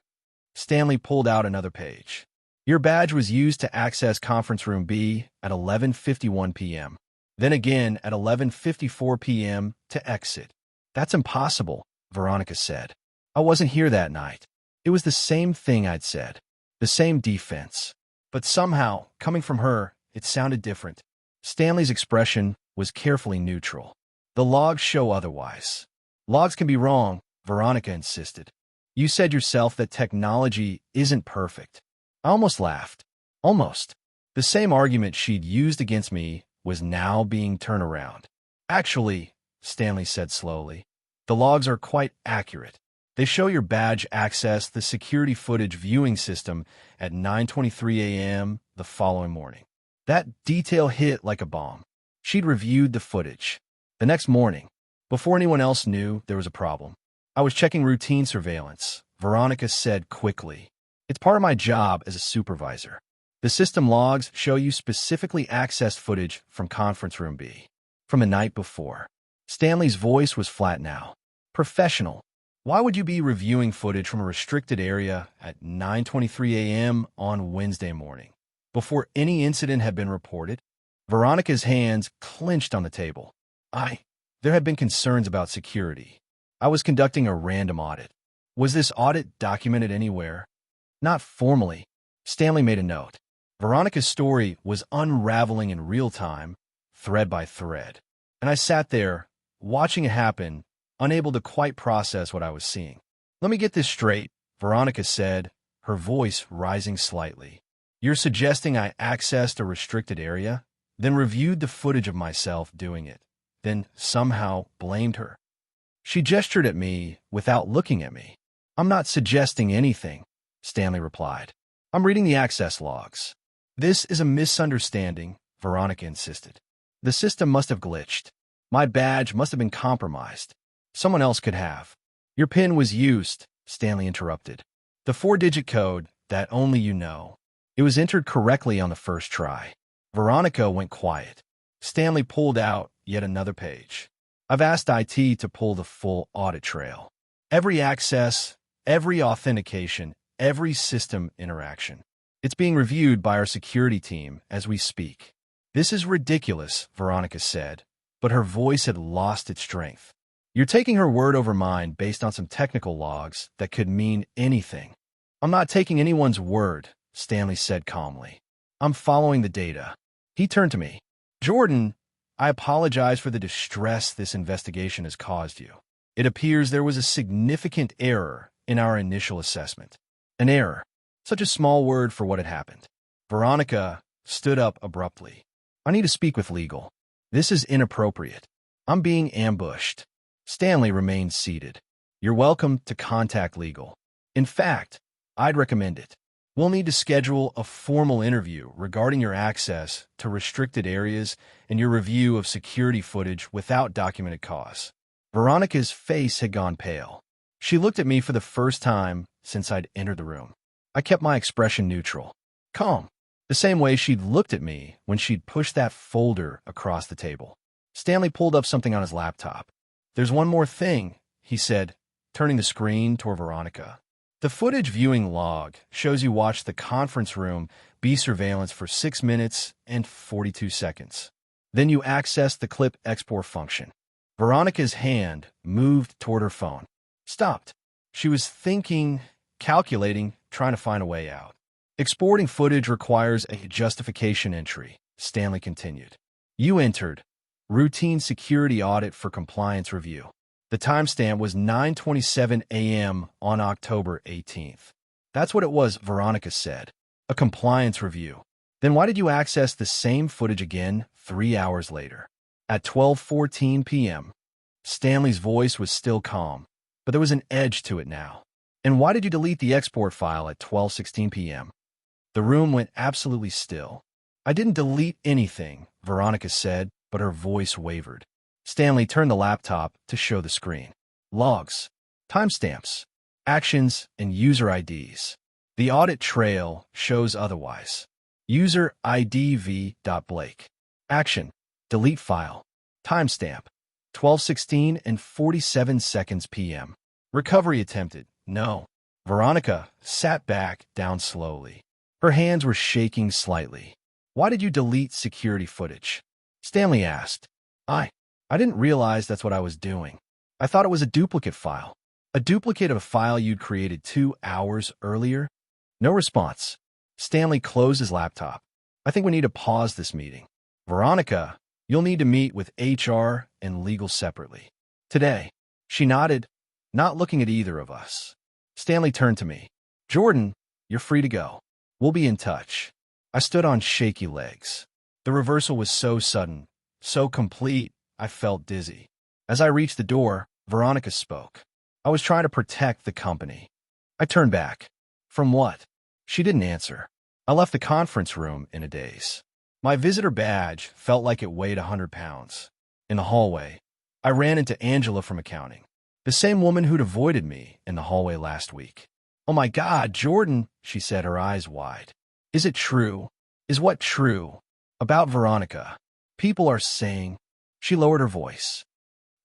Stanley pulled out another page. "Your badge was used to access Conference Room B at 11:51 p.m. Then again at 11:54 p.m. to exit." "That's impossible," Veronica said. "I wasn't here that night." It was the same thing I'd said. The same defense. But somehow, coming from her, it sounded different. Stanley's expression was carefully neutral. The logs show otherwise. Logs can be wrong, Veronica insisted. You said yourself that technology isn't perfect. I almost laughed. Almost. The same argument she'd used against me was now being turned around. Actually, Stanley said slowly, the logs are quite accurate. They show your badge accessed the security footage viewing system at 9:23 a.m. the following morning. That detail hit like a bomb. She'd reviewed the footage. The next morning, before anyone else knew there was a problem, I was checking routine surveillance. Veronica said quickly, "It's part of my job as a supervisor. The system logs show you specifically accessed footage from conference room B, from the night before." Stanley's voice was flat now. Professional. Why would you be reviewing footage from a restricted area at 9:23 a.m. on Wednesday morning, before any incident had been reported? Veronica's hands clenched on the table. There had been concerns about security. I was conducting a random audit. Was this audit documented anywhere? Not formally. Stanley made a note. Veronica's story was unraveling in real time, thread by thread. And I sat there, watching it happen, unable to quite process what I was seeing. "Let me get this straight," Veronica said, her voice rising slightly. "You're suggesting I accessed a restricted area, then reviewed the footage of myself doing it, then somehow blamed her?" She gestured at me without looking at me. "I'm not suggesting anything," Stanley replied. "I'm reading the access logs." "This is a misunderstanding," Veronica insisted. "The system must have glitched. My badge must have been compromised. Someone else could have." "Your PIN was used," Stanley interrupted. "The 4-digit code that only you know. It was entered correctly on the first try." Veronica went quiet. Stanley pulled out yet another page. "I've asked IT to pull the full audit trail. Every access, every authentication, every system interaction. It's being reviewed by our security team as we speak." "This is ridiculous," Veronica said, but her voice had lost its strength. "You're taking her word over mine based on some technical logs that could mean anything." "I'm not taking anyone's word," Stanley said calmly. "I'm following the data." He turned to me. "Jordan, I apologize for the distress this investigation has caused you. It appears there was a significant error in our initial assessment." An error. Such a small word for what had happened. Veronica stood up abruptly. "I need to speak with legal. This is inappropriate. I'm being ambushed." Stanley remained seated. "You're welcome to contact legal. In fact, I'd recommend it. We'll need to schedule a formal interview regarding your access to restricted areas and your review of security footage without documented cause." Veronica's face had gone pale. She looked at me for the first time since I'd entered the room. I kept my expression neutral, calm, the same way she'd looked at me when she'd pushed that folder across the table. Stanley pulled up something on his laptop. "There's one more thing," he said, turning the screen toward Veronica. "The footage viewing log shows you watched the conference room B surveillance for 6 minutes and 42 seconds. Then you accessed the clip export function." Veronica's hand moved toward her phone. Stopped. She was thinking, calculating, trying to find a way out. "Exporting footage requires a justification entry," Stanley continued. "You entered routine security audit for compliance review. The timestamp was 9:27 a.m. on October 18th. That's what it was," Veronica said. "A compliance review. Then why did you access the same footage again 3 hours later? At 12:14 p.m. Stanley's voice was still calm, but there was an edge to it now. "And why did you delete the export file at 12:16 p.m.? The room went absolutely still. "I didn't delete anything," Veronica said, but her voice wavered. Stanley turned the laptop to show the screen. "Logs, timestamps, actions, and user IDs. The audit trail shows otherwise. User ID v.blake. Action, delete file. Timestamp, 12:16 and 47 seconds p.m. Recovery attempted. No." Veronica sat back down slowly. Her hands were shaking slightly. "Why did you delete security footage?" Stanley asked. I didn't realize that's what I was doing. I thought it was a duplicate file. "A duplicate of a file you'd created 2 hours earlier?" No response. Stanley closed his laptop. I think we need to pause this meeting. Veronica, you'll need to meet with HR and legal separately. Today. She nodded, not looking at either of us. Stanley turned to me. Jordan, you're free to go. We'll be in touch. I stood on shaky legs. The reversal was so sudden, so complete, I felt dizzy. As I reached the door, Veronica spoke. I was trying to protect the company. I turned back. From what? She didn't answer. I left the conference room in a daze. My visitor badge felt like it weighed 100 pounds. In the hallway, I ran into Angela from accounting, the same woman who'd avoided me in the hallway last week. Oh my God, Jordan, she said, her eyes wide. Is it true? Is what true? About Veronica. People are saying... She lowered her voice.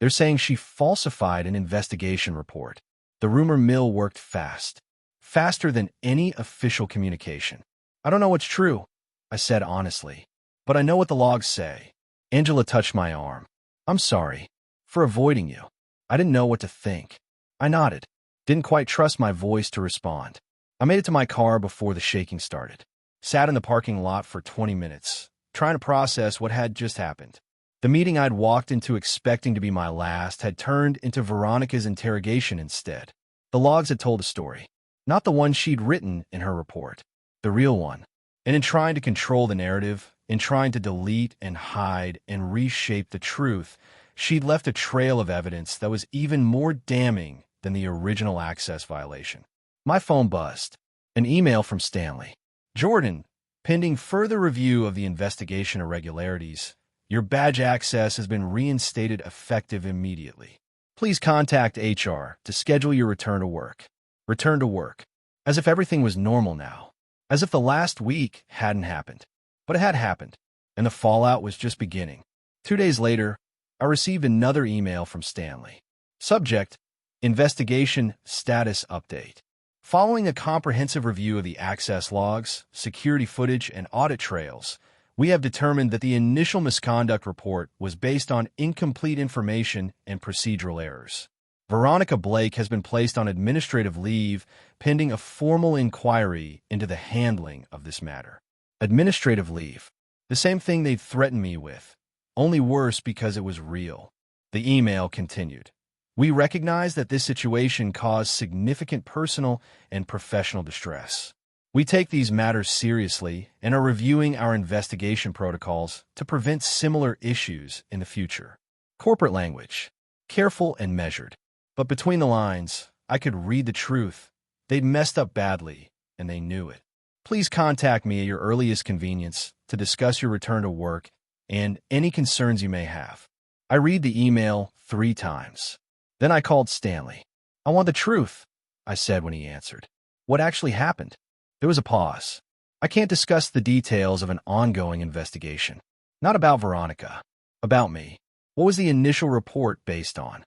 They're saying she falsified an investigation report. The rumor mill worked fast. Faster than any official communication. I don't know what's true, I said honestly. But I know what the logs say. Angela touched my arm. I'm sorry. For avoiding you. I didn't know what to think. I nodded. Didn't quite trust my voice to respond. I made it to my car before the shaking started. Sat in the parking lot for 20 minutes, trying to process what had just happened. The meeting I'd walked into expecting to be my last had turned into Veronica's interrogation instead. The logs had told a story. Not the one she'd written in her report. The real one. And in trying to control the narrative, in trying to delete and hide and reshape the truth, she'd left a trail of evidence that was even more damning than the original access violation. My phone buzzed. An email from Stanley. Jordan, pending further review of the investigation irregularities, your badge access has been reinstated effective immediately. Please contact HR to schedule your return to work. Return to work. As if everything was normal now. As if the last week hadn't happened. But it had happened, and the fallout was just beginning. 2 days later, I received another email from Stanley. Subject, Investigation Status Update. Following a comprehensive review of the access logs, security footage, and audit trails, we have determined that the initial misconduct report was based on incomplete information and procedural errors. Veronica Blake has been placed on administrative leave pending a formal inquiry into the handling of this matter. Administrative leave. The same thing they'd threatened me with, only worse because it was real. The email continued. We recognize that this situation caused significant personal and professional distress. We take these matters seriously and are reviewing our investigation protocols to prevent similar issues in the future. Corporate language. Careful and measured. But between the lines, I could read the truth. They'd messed up badly, and they knew it. Please contact me at your earliest convenience to discuss your return to work and any concerns you may have. I read the email 3 times. Then I called Stanley. I want the truth, I said when he answered. What actually happened? There was a pause. I can't discuss the details of an ongoing investigation. Not about Veronica. About me. What was the initial report based on?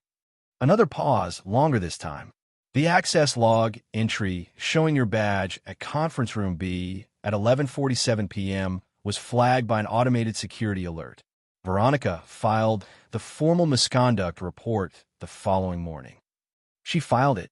Another pause, longer this time. The access log entry showing your badge at conference room B at 11:47 p.m. was flagged by an automated security alert. Veronica filed the formal misconduct report the following morning. She filed it.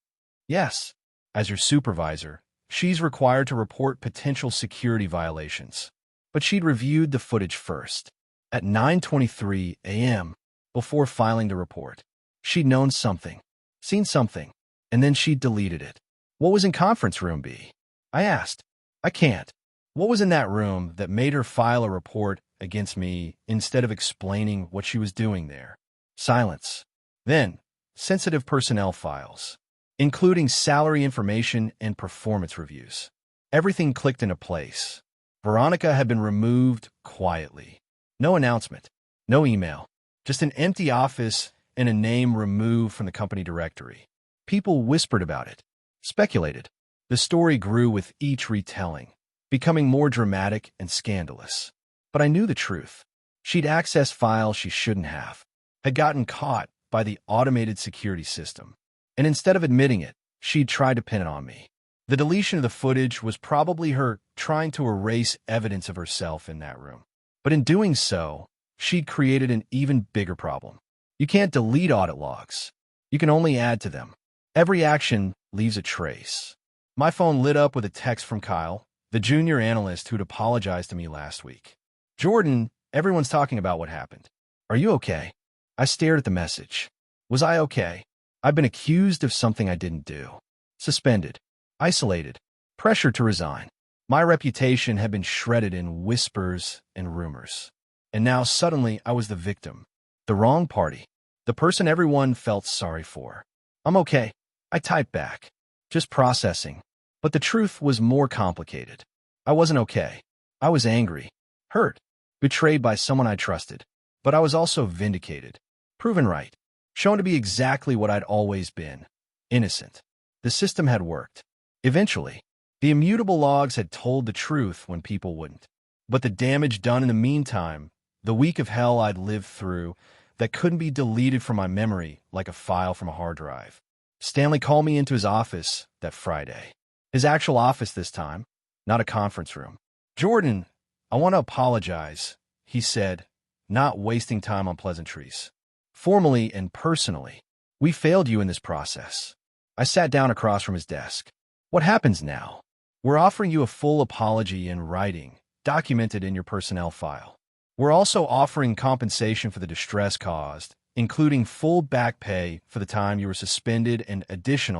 Yes, as your supervisor, she's required to report potential security violations. But she'd reviewed the footage first, at 9:23 a.m., before filing the report. She'd known something, seen something, and then she'd deleted it. What was in conference room B? I asked. I can't. What was in that room that made her file a report against me instead of explaining what she was doing there? Silence. Then, sensitive personnel files, including salary information and performance reviews. Everything clicked into place. Veronica had been removed quietly. No announcement, no email, just an empty office and a name removed from the company directory. People whispered about it, speculated. The story grew with each retelling, becoming more dramatic and scandalous. But I knew the truth. She'd accessed files she shouldn't have, had gotten caught by the automated security system. And instead of admitting it, she'd tried to pin it on me. The deletion of the footage was probably her trying to erase evidence of herself in that room. But in doing so, she'd created an even bigger problem. You can't delete audit logs. You can only add to them. Every action leaves a trace. My phone lit up with a text from Kyle, the junior analyst who'd apologized to me last week. Jordan, everyone's talking about what happened. Are you okay? I stared at the message. Was I okay? I've been accused of something I didn't do. Suspended. Isolated. Pressured to resign. My reputation had been shredded in whispers and rumors. And now suddenly I was the victim. The wrong party. The person everyone felt sorry for. I'm okay. I typed back. Just processing. But the truth was more complicated. I wasn't okay. I was angry. Hurt. Betrayed by someone I trusted. But I was also vindicated. Proven right. Shown to be exactly what I'd always been. Innocent. The system had worked. Eventually, the immutable logs had told the truth when people wouldn't. But the damage done in the meantime, the week of hell I'd lived through, that couldn't be deleted from my memory like a file from a hard drive. Stanley called me into his office that Friday. His actual office this time, not a conference room. Jordan, I want to apologize, he said, not wasting time on pleasantries. Formally and personally, we failed you in this process. I sat down across from his desk. What happens now? We're offering you a full apology in writing, documented in your personnel file. We're also offering compensation for the distress caused, including full back pay for the time you were suspended and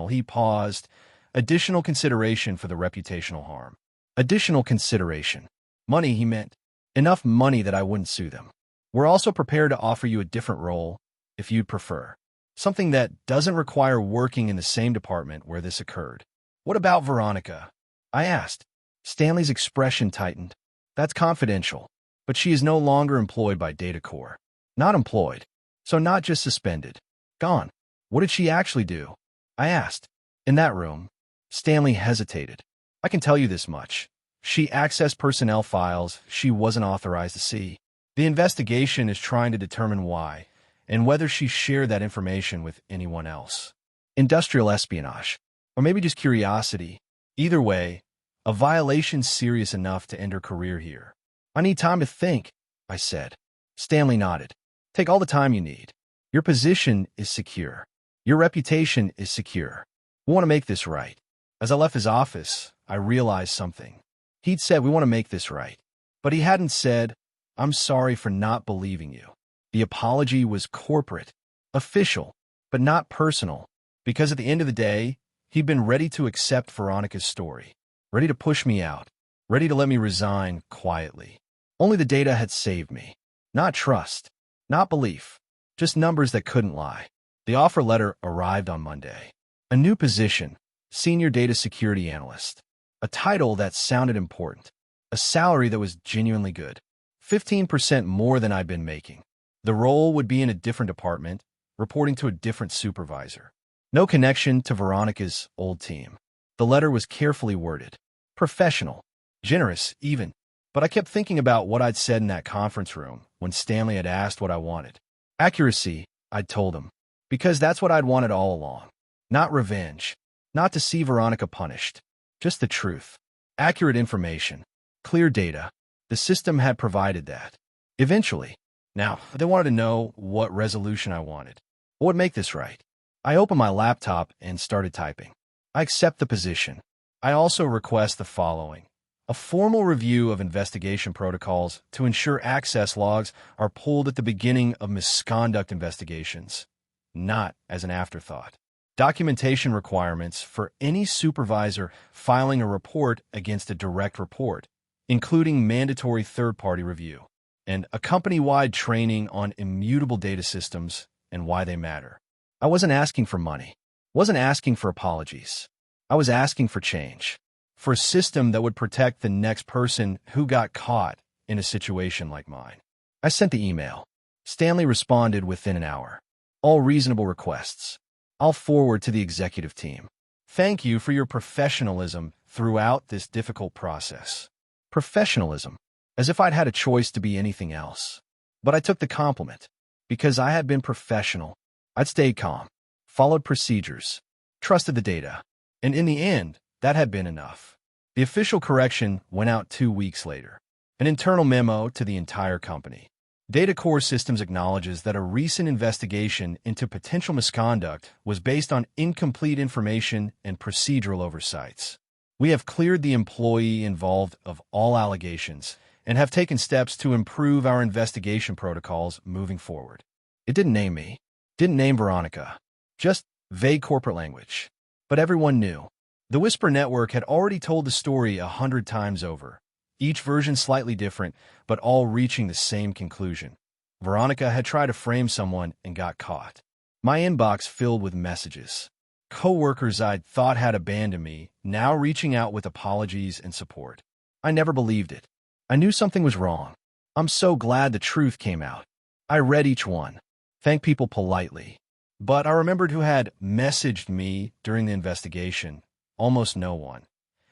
he paused, additional consideration for the reputational harm. Additional consideration. Money, he meant. Enough money that I wouldn't sue them. We're also prepared to offer you a different role, if you'd prefer. Something that doesn't require working in the same department where this occurred. What about Veronica? I asked. Stanley's expression tightened. That's confidential. But she is no longer employed by Data Corps. Not employed. So not just suspended. Gone. What did she actually do? I asked. In that room, Stanley hesitated. I can tell you this much. She accessed personnel files she wasn't authorized to see. The investigation is trying to determine why, and whether she shared that information with anyone else. Industrial espionage. Or maybe just curiosity. Either way, a violation serious enough to end her career here. I need time to think, I said. Stanley nodded. Take all the time you need. Your position is secure. Your reputation is secure. We want to make this right. As I left his office, I realized something. He'd said we want to make this right. But he hadn't said, I'm sorry for not believing you. The apology was corporate, official, but not personal. Because at the end of the day, he'd been ready to accept Veronica's story. Ready to push me out. Ready to let me resign quietly. Only the data had saved me. Not trust. Not belief. Just numbers that couldn't lie. The offer letter arrived on Monday. A new position, Senior Data Security Analyst. A title that sounded important. A salary that was genuinely good. 15% more than I'd been making. The role would be in a different department, reporting to a different supervisor. No connection to Veronica's old team. The letter was carefully worded. Professional. Generous, even. But I kept thinking about what I'd said in that conference room when Stanley had asked what I wanted. Accuracy, I'd told him. Because that's what I'd wanted all along. Not revenge. Not to see Veronica punished. Just the truth. Accurate information. Clear data. The system had provided that. Eventually. Now, they wanted to know what resolution I wanted. What would make this right? I opened my laptop and started typing. I accept the position. I also request the following. A formal review of investigation protocols to ensure access logs are pulled at the beginning of misconduct investigations, not as an afterthought. Documentation requirements for any supervisor filing a report against a direct report, including mandatory third-party review, and a company-wide training on immutable data systems and why they matter. I wasn't asking for money. Wasn't asking for apologies. I was asking for change. For a system that would protect the next person who got caught in a situation like mine. I sent the email. Stanley responded within an hour. All reasonable requests. I'll forward to the executive team. Thank you for your professionalism throughout this difficult process. Professionalism. As if I'd had a choice to be anything else. But I took the compliment. Because I had been professional. I'd stayed calm. Followed procedures. Trusted the data. And in the end, that had been enough. The official correction went out 2 weeks later. An internal memo to the entire company. Data Corps Systems acknowledges that a recent investigation into potential misconduct was based on incomplete information and procedural oversights. We have cleared the employee involved of all allegations and have taken steps to improve our investigation protocols moving forward. It didn't name me, didn't name Veronica, just vague corporate language. But everyone knew. The Whisper Network had already told the story 100 times over, each version slightly different, but all reaching the same conclusion. Veronica had tried to frame someone and got caught. My inbox filled with messages. Co-workers I'd thought had abandoned me, now reaching out with apologies and support. I never believed it. I knew something was wrong. I'm so glad the truth came out. I read each one, thanked people politely. But I remembered who had messaged me during the investigation. Almost no one.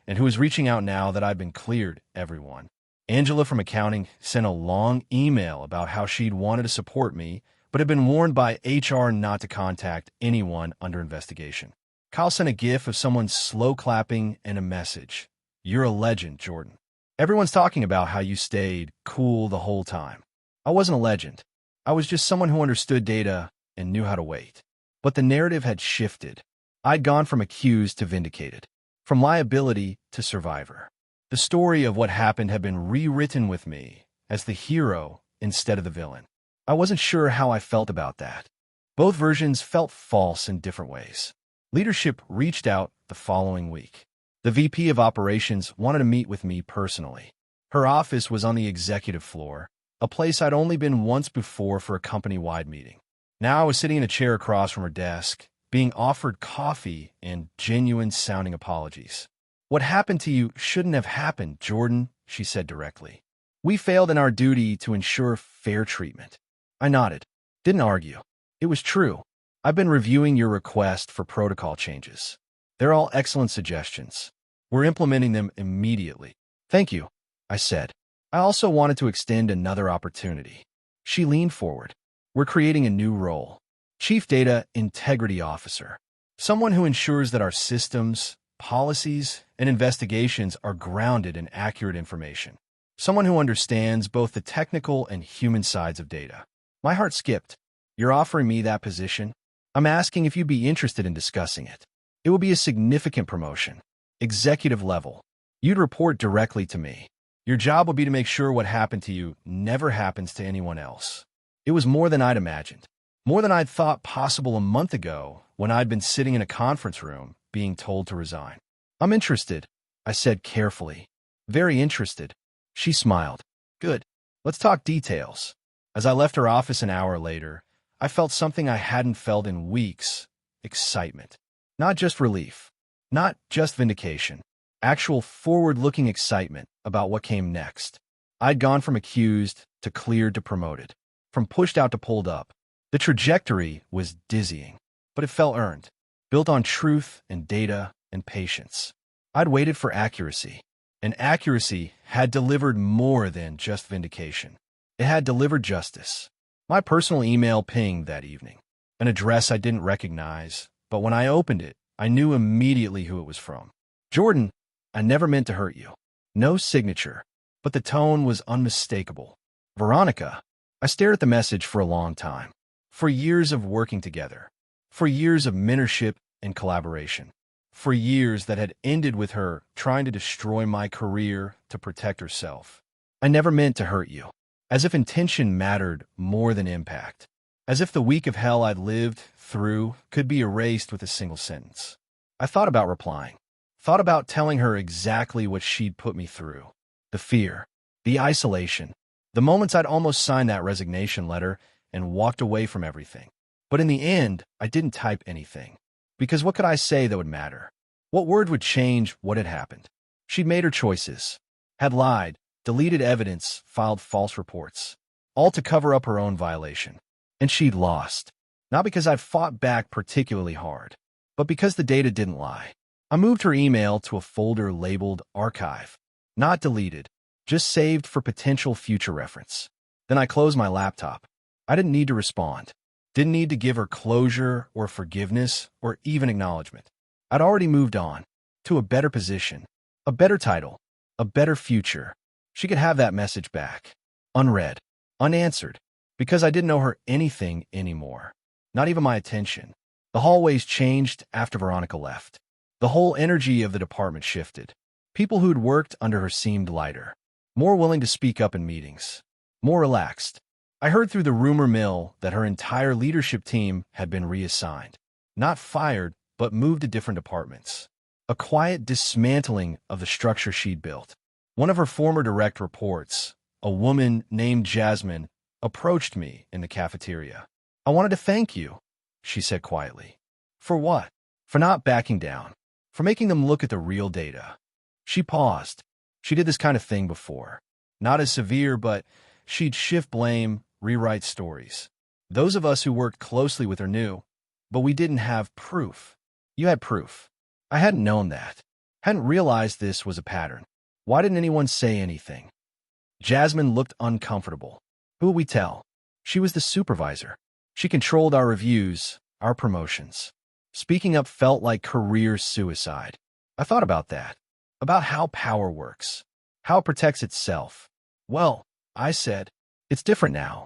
And who was reaching out now that I'd been cleared, everyone. Angela from accounting sent a long email about how she'd wanted to support me, but had been warned by HR not to contact anyone under investigation. Kyle sent a gif of someone slow clapping and a message. You're a legend, Jordan. Everyone's talking about how you stayed cool the whole time. I wasn't a legend. I was just someone who understood data and knew how to wait. But the narrative had shifted. I'd gone from accused to vindicated, from liability to survivor. The story of what happened had been rewritten with me as the hero instead of the villain. I wasn't sure how I felt about that. Both versions felt false in different ways. Leadership reached out the following week. The VP of Operations wanted to meet with me personally. Her office was on the executive floor, a place I'd only been once before for a company-wide meeting. Now I was sitting in a chair across from her desk, being offered coffee and genuine-sounding apologies. What happened to you shouldn't have happened, Jordan, she said directly. We failed in our duty to ensure fair treatment. I nodded. Didn't argue. It was true. I've been reviewing your request for protocol changes. They're all excellent suggestions. We're implementing them immediately. Thank you, I said. I also wanted to extend another opportunity. She leaned forward. We're creating a new role. Chief Data Integrity Officer. Someone who ensures that our systems, policies, and investigations are grounded in accurate information. Someone who understands both the technical and human sides of data. My heart skipped. You're offering me that position? I'm asking if you'd be interested in discussing it. It will be a significant promotion. Executive level. You'd report directly to me. Your job will be to make sure what happened to you never happens to anyone else. It was more than I'd imagined. More than I'd thought possible a month ago when I'd been sitting in a conference room being told to resign. I'm interested, I said carefully. Very interested. She smiled. Good. Let's talk details. As I left her office an hour later, I felt something I hadn't felt in weeks. Excitement. Not just relief. Not just vindication. Actual forward-looking excitement about what came next. I'd gone from accused to cleared to promoted. From pushed out to pulled up. The trajectory was dizzying, but it felt earned. Built on truth and data and patience. I'd waited for accuracy. And accuracy had delivered more than just vindication. It had delivered justice. My personal email pinged that evening. An address I didn't recognize, but when I opened it, I knew immediately who it was from. Jordan, I never meant to hurt you. No signature, but the tone was unmistakable. Veronica, I stared at the message for a long time. For years of working together. For years of mentorship and collaboration. For years that had ended with her trying to destroy my career to protect herself. I never meant to hurt you. As if intention mattered more than impact. As if the week of hell I'd lived through could be erased with a single sentence. I thought about replying. Thought about telling her exactly what she'd put me through. The fear. The isolation. The moments I'd almost signed that resignation letter and walked away from everything. But in the end, I didn't type anything. Because what could I say that would matter? What word would change what had happened? She'd made her choices. Had lied. Deleted evidence, filed false reports, all to cover up her own violation. And she'd lost. Not because I'd fought back particularly hard, but because the data didn't lie. I moved her email to a folder labeled Archive. Not deleted, just saved for potential future reference. Then I closed my laptop. I didn't need to respond. Didn't need to give her closure or forgiveness or even acknowledgement. I'd already moved on to a better position, a better title, a better future. She could have that message back. Unread. Unanswered. Because I didn't owe her anything anymore. Not even my attention. The hallways changed after Veronica left. The whole energy of the department shifted. People who'd worked under her seemed lighter, more willing to speak up in meetings, more relaxed. I heard through the rumor mill that her entire leadership team had been reassigned. Not fired, but moved to different departments. A quiet dismantling of the structure she'd built. One of her former direct reports, a woman named Jasmine, approached me in the cafeteria. "I wanted to thank you," she said quietly. "For what?" "For not backing down. For making them look at the real data." She paused. She did this kind of thing before. Not as severe, but she'd shift blame, rewrite stories. Those of us who worked closely with her knew, but we didn't have proof. You had proof. I hadn't known that. Hadn't realized this was a pattern. Why didn't anyone say anything? Jasmine looked uncomfortable. Who would we tell? She was the supervisor. She controlled our reviews, our promotions. Speaking up felt like career suicide. I thought about that. About how power works. How it protects itself. "Well," I said, "it's different now."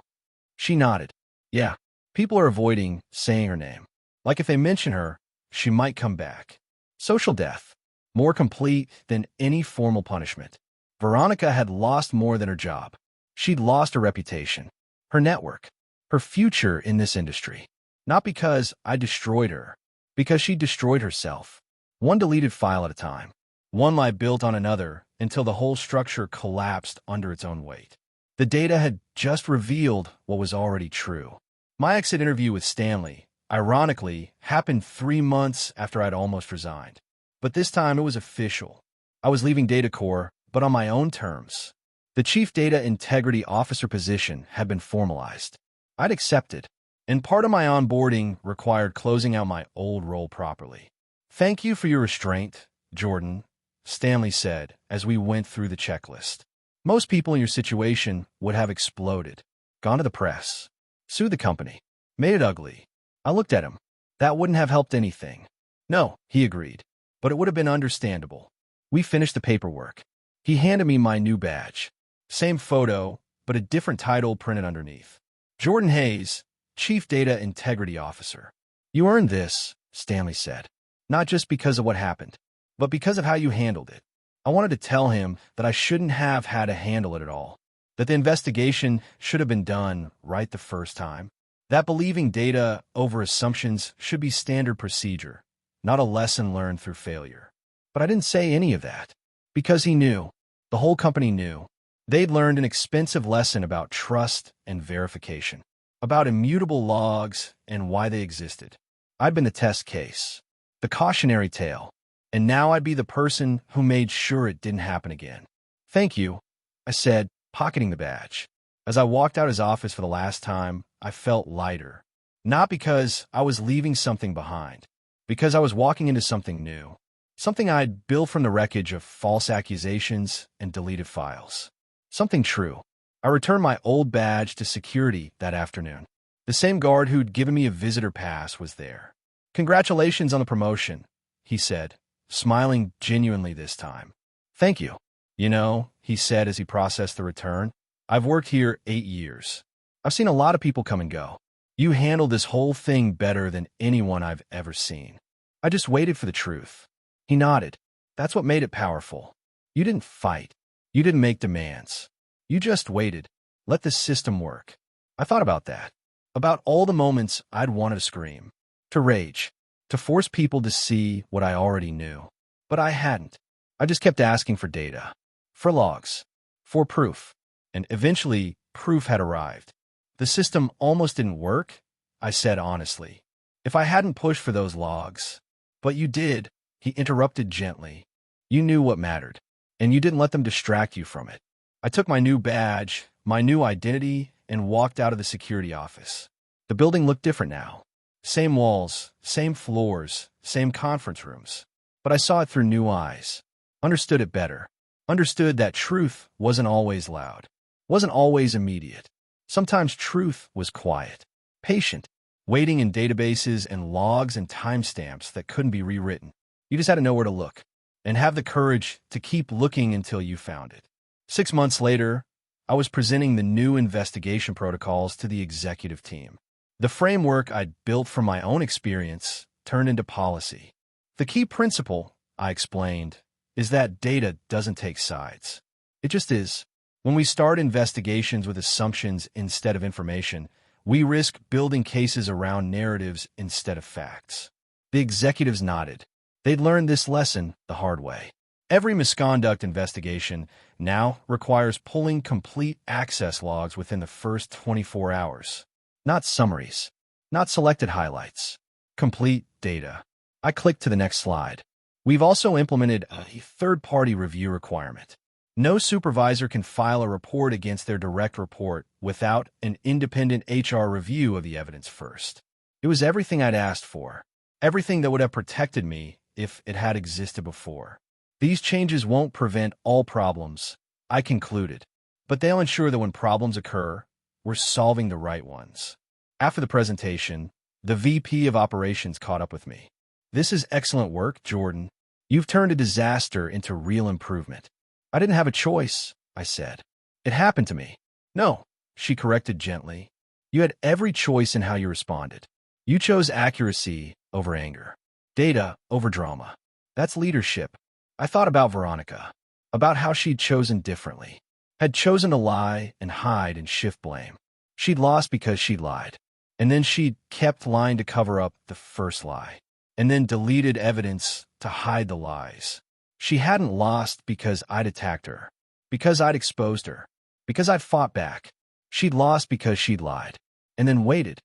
She nodded. "Yeah, people are avoiding saying her name. Like if they mention her, she might come back. Social death. More complete than any formal punishment." Veronica had lost more than her job. She'd lost her reputation, her network, her future in this industry. Not because I destroyed her, because she destroyed herself. One deleted file at a time. One lie built on another until the whole structure collapsed under its own weight. The data had just revealed what was already true. My exit interview with Stanley, ironically, happened 3 months after I'd almost resigned. But this time it was official. I was leaving DataCorp, but on my own terms. The Chief Data Integrity Officer position had been formalized. I'd accepted, and part of my onboarding required closing out my old role properly. "Thank you for your restraint, Jordan," Stanley said as we went through the checklist. "Most people in your situation would have exploded, gone to the press, sued the company, made it ugly." I looked at him. That wouldn't have helped anything. "No," he agreed, "but it would have been understandable." We finished the paperwork. He handed me my new badge. Same photo, but a different title printed underneath. "Jordan Hayes, Chief Data Integrity Officer." "You earned this," Stanley said. "Not just because of what happened, but because of how you handled it." I wanted to tell him that I shouldn't have had to handle it at all, that the investigation should have been done right the first time, that believing data over assumptions should be standard procedure, not a lesson learned through failure. But I didn't say any of that, because he knew, the whole company knew. They'd learned an expensive lesson about trust and verification, about immutable logs and why they existed. I'd been the test case, the cautionary tale, and now I'd be the person who made sure it didn't happen again. "Thank you," I said, pocketing the badge. As I walked out his office for the last time, I felt lighter. Not because I was leaving something behind, because I was walking into something new. Something I'd built from the wreckage of false accusations and deleted files. Something true. I returned my old badge to security that afternoon. The same guard who'd given me a visitor pass was there. "Congratulations on the promotion," he said, smiling genuinely this time. "Thank you." "You know," he said as he processed the return, "I've worked here 8 years. I've seen a lot of people come and go. You handled this whole thing better than anyone I've ever seen. I just waited for the truth." He nodded. "That's what made it powerful. You didn't fight. You didn't make demands. You just waited. Let the system work." I thought about that. About all the moments I'd wanted to scream, to rage, to force people to see what I already knew. But I hadn't. I just kept asking for data, for logs, for proof. And eventually, proof had arrived. "The system almost didn't work," I said honestly. "If I hadn't pushed for those logs." "But you did," he interrupted gently. "You knew what mattered, and you didn't let them distract you from it." I took my new badge, my new identity, and walked out of the security office. The building looked different now. Same walls, same floors, same conference rooms. But I saw it through new eyes. Understood it better. Understood that truth wasn't always loud. Wasn't always immediate. Sometimes truth was quiet, patient, waiting in databases and logs and timestamps that couldn't be rewritten. You just had to know where to look, and have the courage to keep looking until you found it. 6 months later, I was presenting the new investigation protocols to the executive team. The framework I'd built from my own experience turned into policy. The key principle, I explained, is that data doesn't take sides. It just is. When we start investigations with assumptions instead of information, we risk building cases around narratives instead of facts. The executives nodded. They'd learned this lesson the hard way. Every misconduct investigation now requires pulling complete access logs within the first 24 hours. Not summaries, not selected highlights. Complete data. I clicked to the next slide. We've also implemented a third-party review requirement. No supervisor can file a report against their direct report without an independent HR review of the evidence first. It was everything I'd asked for, everything that would have protected me if it had existed before. These changes won't prevent all problems, I concluded, but they'll ensure that when problems occur, we're solving the right ones. After the presentation, the VP of Operations caught up with me. "This is excellent work, Jordan. You've turned a disaster into real improvement." "I didn't have a choice," I said. "It happened to me." "No," she corrected gently. "You had every choice in how you responded. You chose accuracy over anger, data over drama. That's leadership." I thought about Veronica, about how she'd chosen differently, had chosen to lie and hide and shift blame. She'd lost because she'd lied, and then she'd kept lying to cover up the first lie, and then deleted evidence to hide the lies. She hadn't lost because I'd attacked her, because I'd exposed her, because I'd fought back. She'd lost because she'd lied, and then waited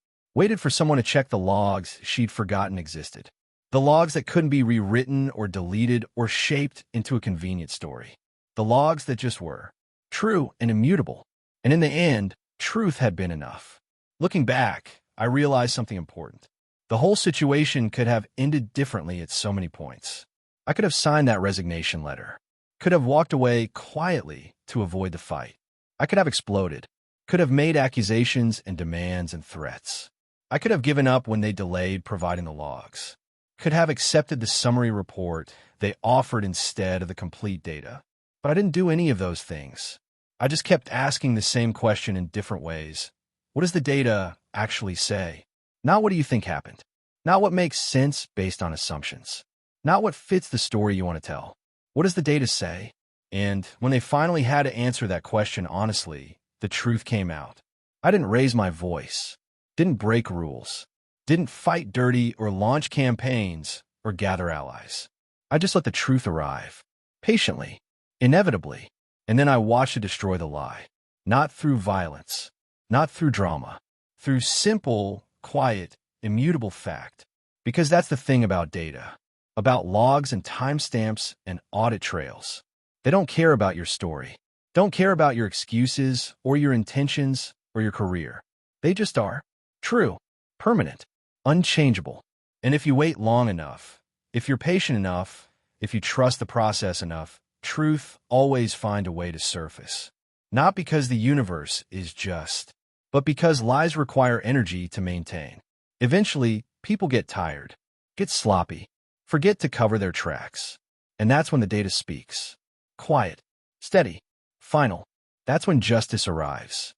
for someone to check the logs she'd forgotten existed. The logs that couldn't be rewritten or deleted or shaped into a convenient story. The logs that just were true and immutable. And in the end, truth had been enough. Looking back, I realized something important. The whole situation could have ended differently at so many points. I could have signed that resignation letter, could have walked away quietly to avoid the fight. I could have exploded, could have made accusations and demands and threats. I could have given up when they delayed providing the logs, could have accepted the summary report they offered instead of the complete data. But I didn't do any of those things. I just kept asking the same question in different ways. What does the data actually say? Not what do you think happened. Not what makes sense based on assumptions. Not what fits the story you want to tell. What does the data say? And when they finally had to answer that question honestly, the truth came out. I didn't raise my voice, didn't break rules, didn't fight dirty or launch campaigns or gather allies. I just let the truth arrive, patiently, inevitably, and then I watched it destroy the lie. Not through violence, not through drama, through simple, quiet, immutable fact. Because that's the thing about data, about logs and timestamps and audit trails. They don't care about your story, don't care about your excuses or your intentions or your career. They just are true, permanent, unchangeable. And if you wait long enough, if you're patient enough, if you trust the process enough, truth always finds a way to surface. Not because the universe is just, but because lies require energy to maintain. Eventually, people get tired, get sloppy, forget to cover their tracks. And that's when the data speaks. Quiet, steady, final. That's when justice arrives.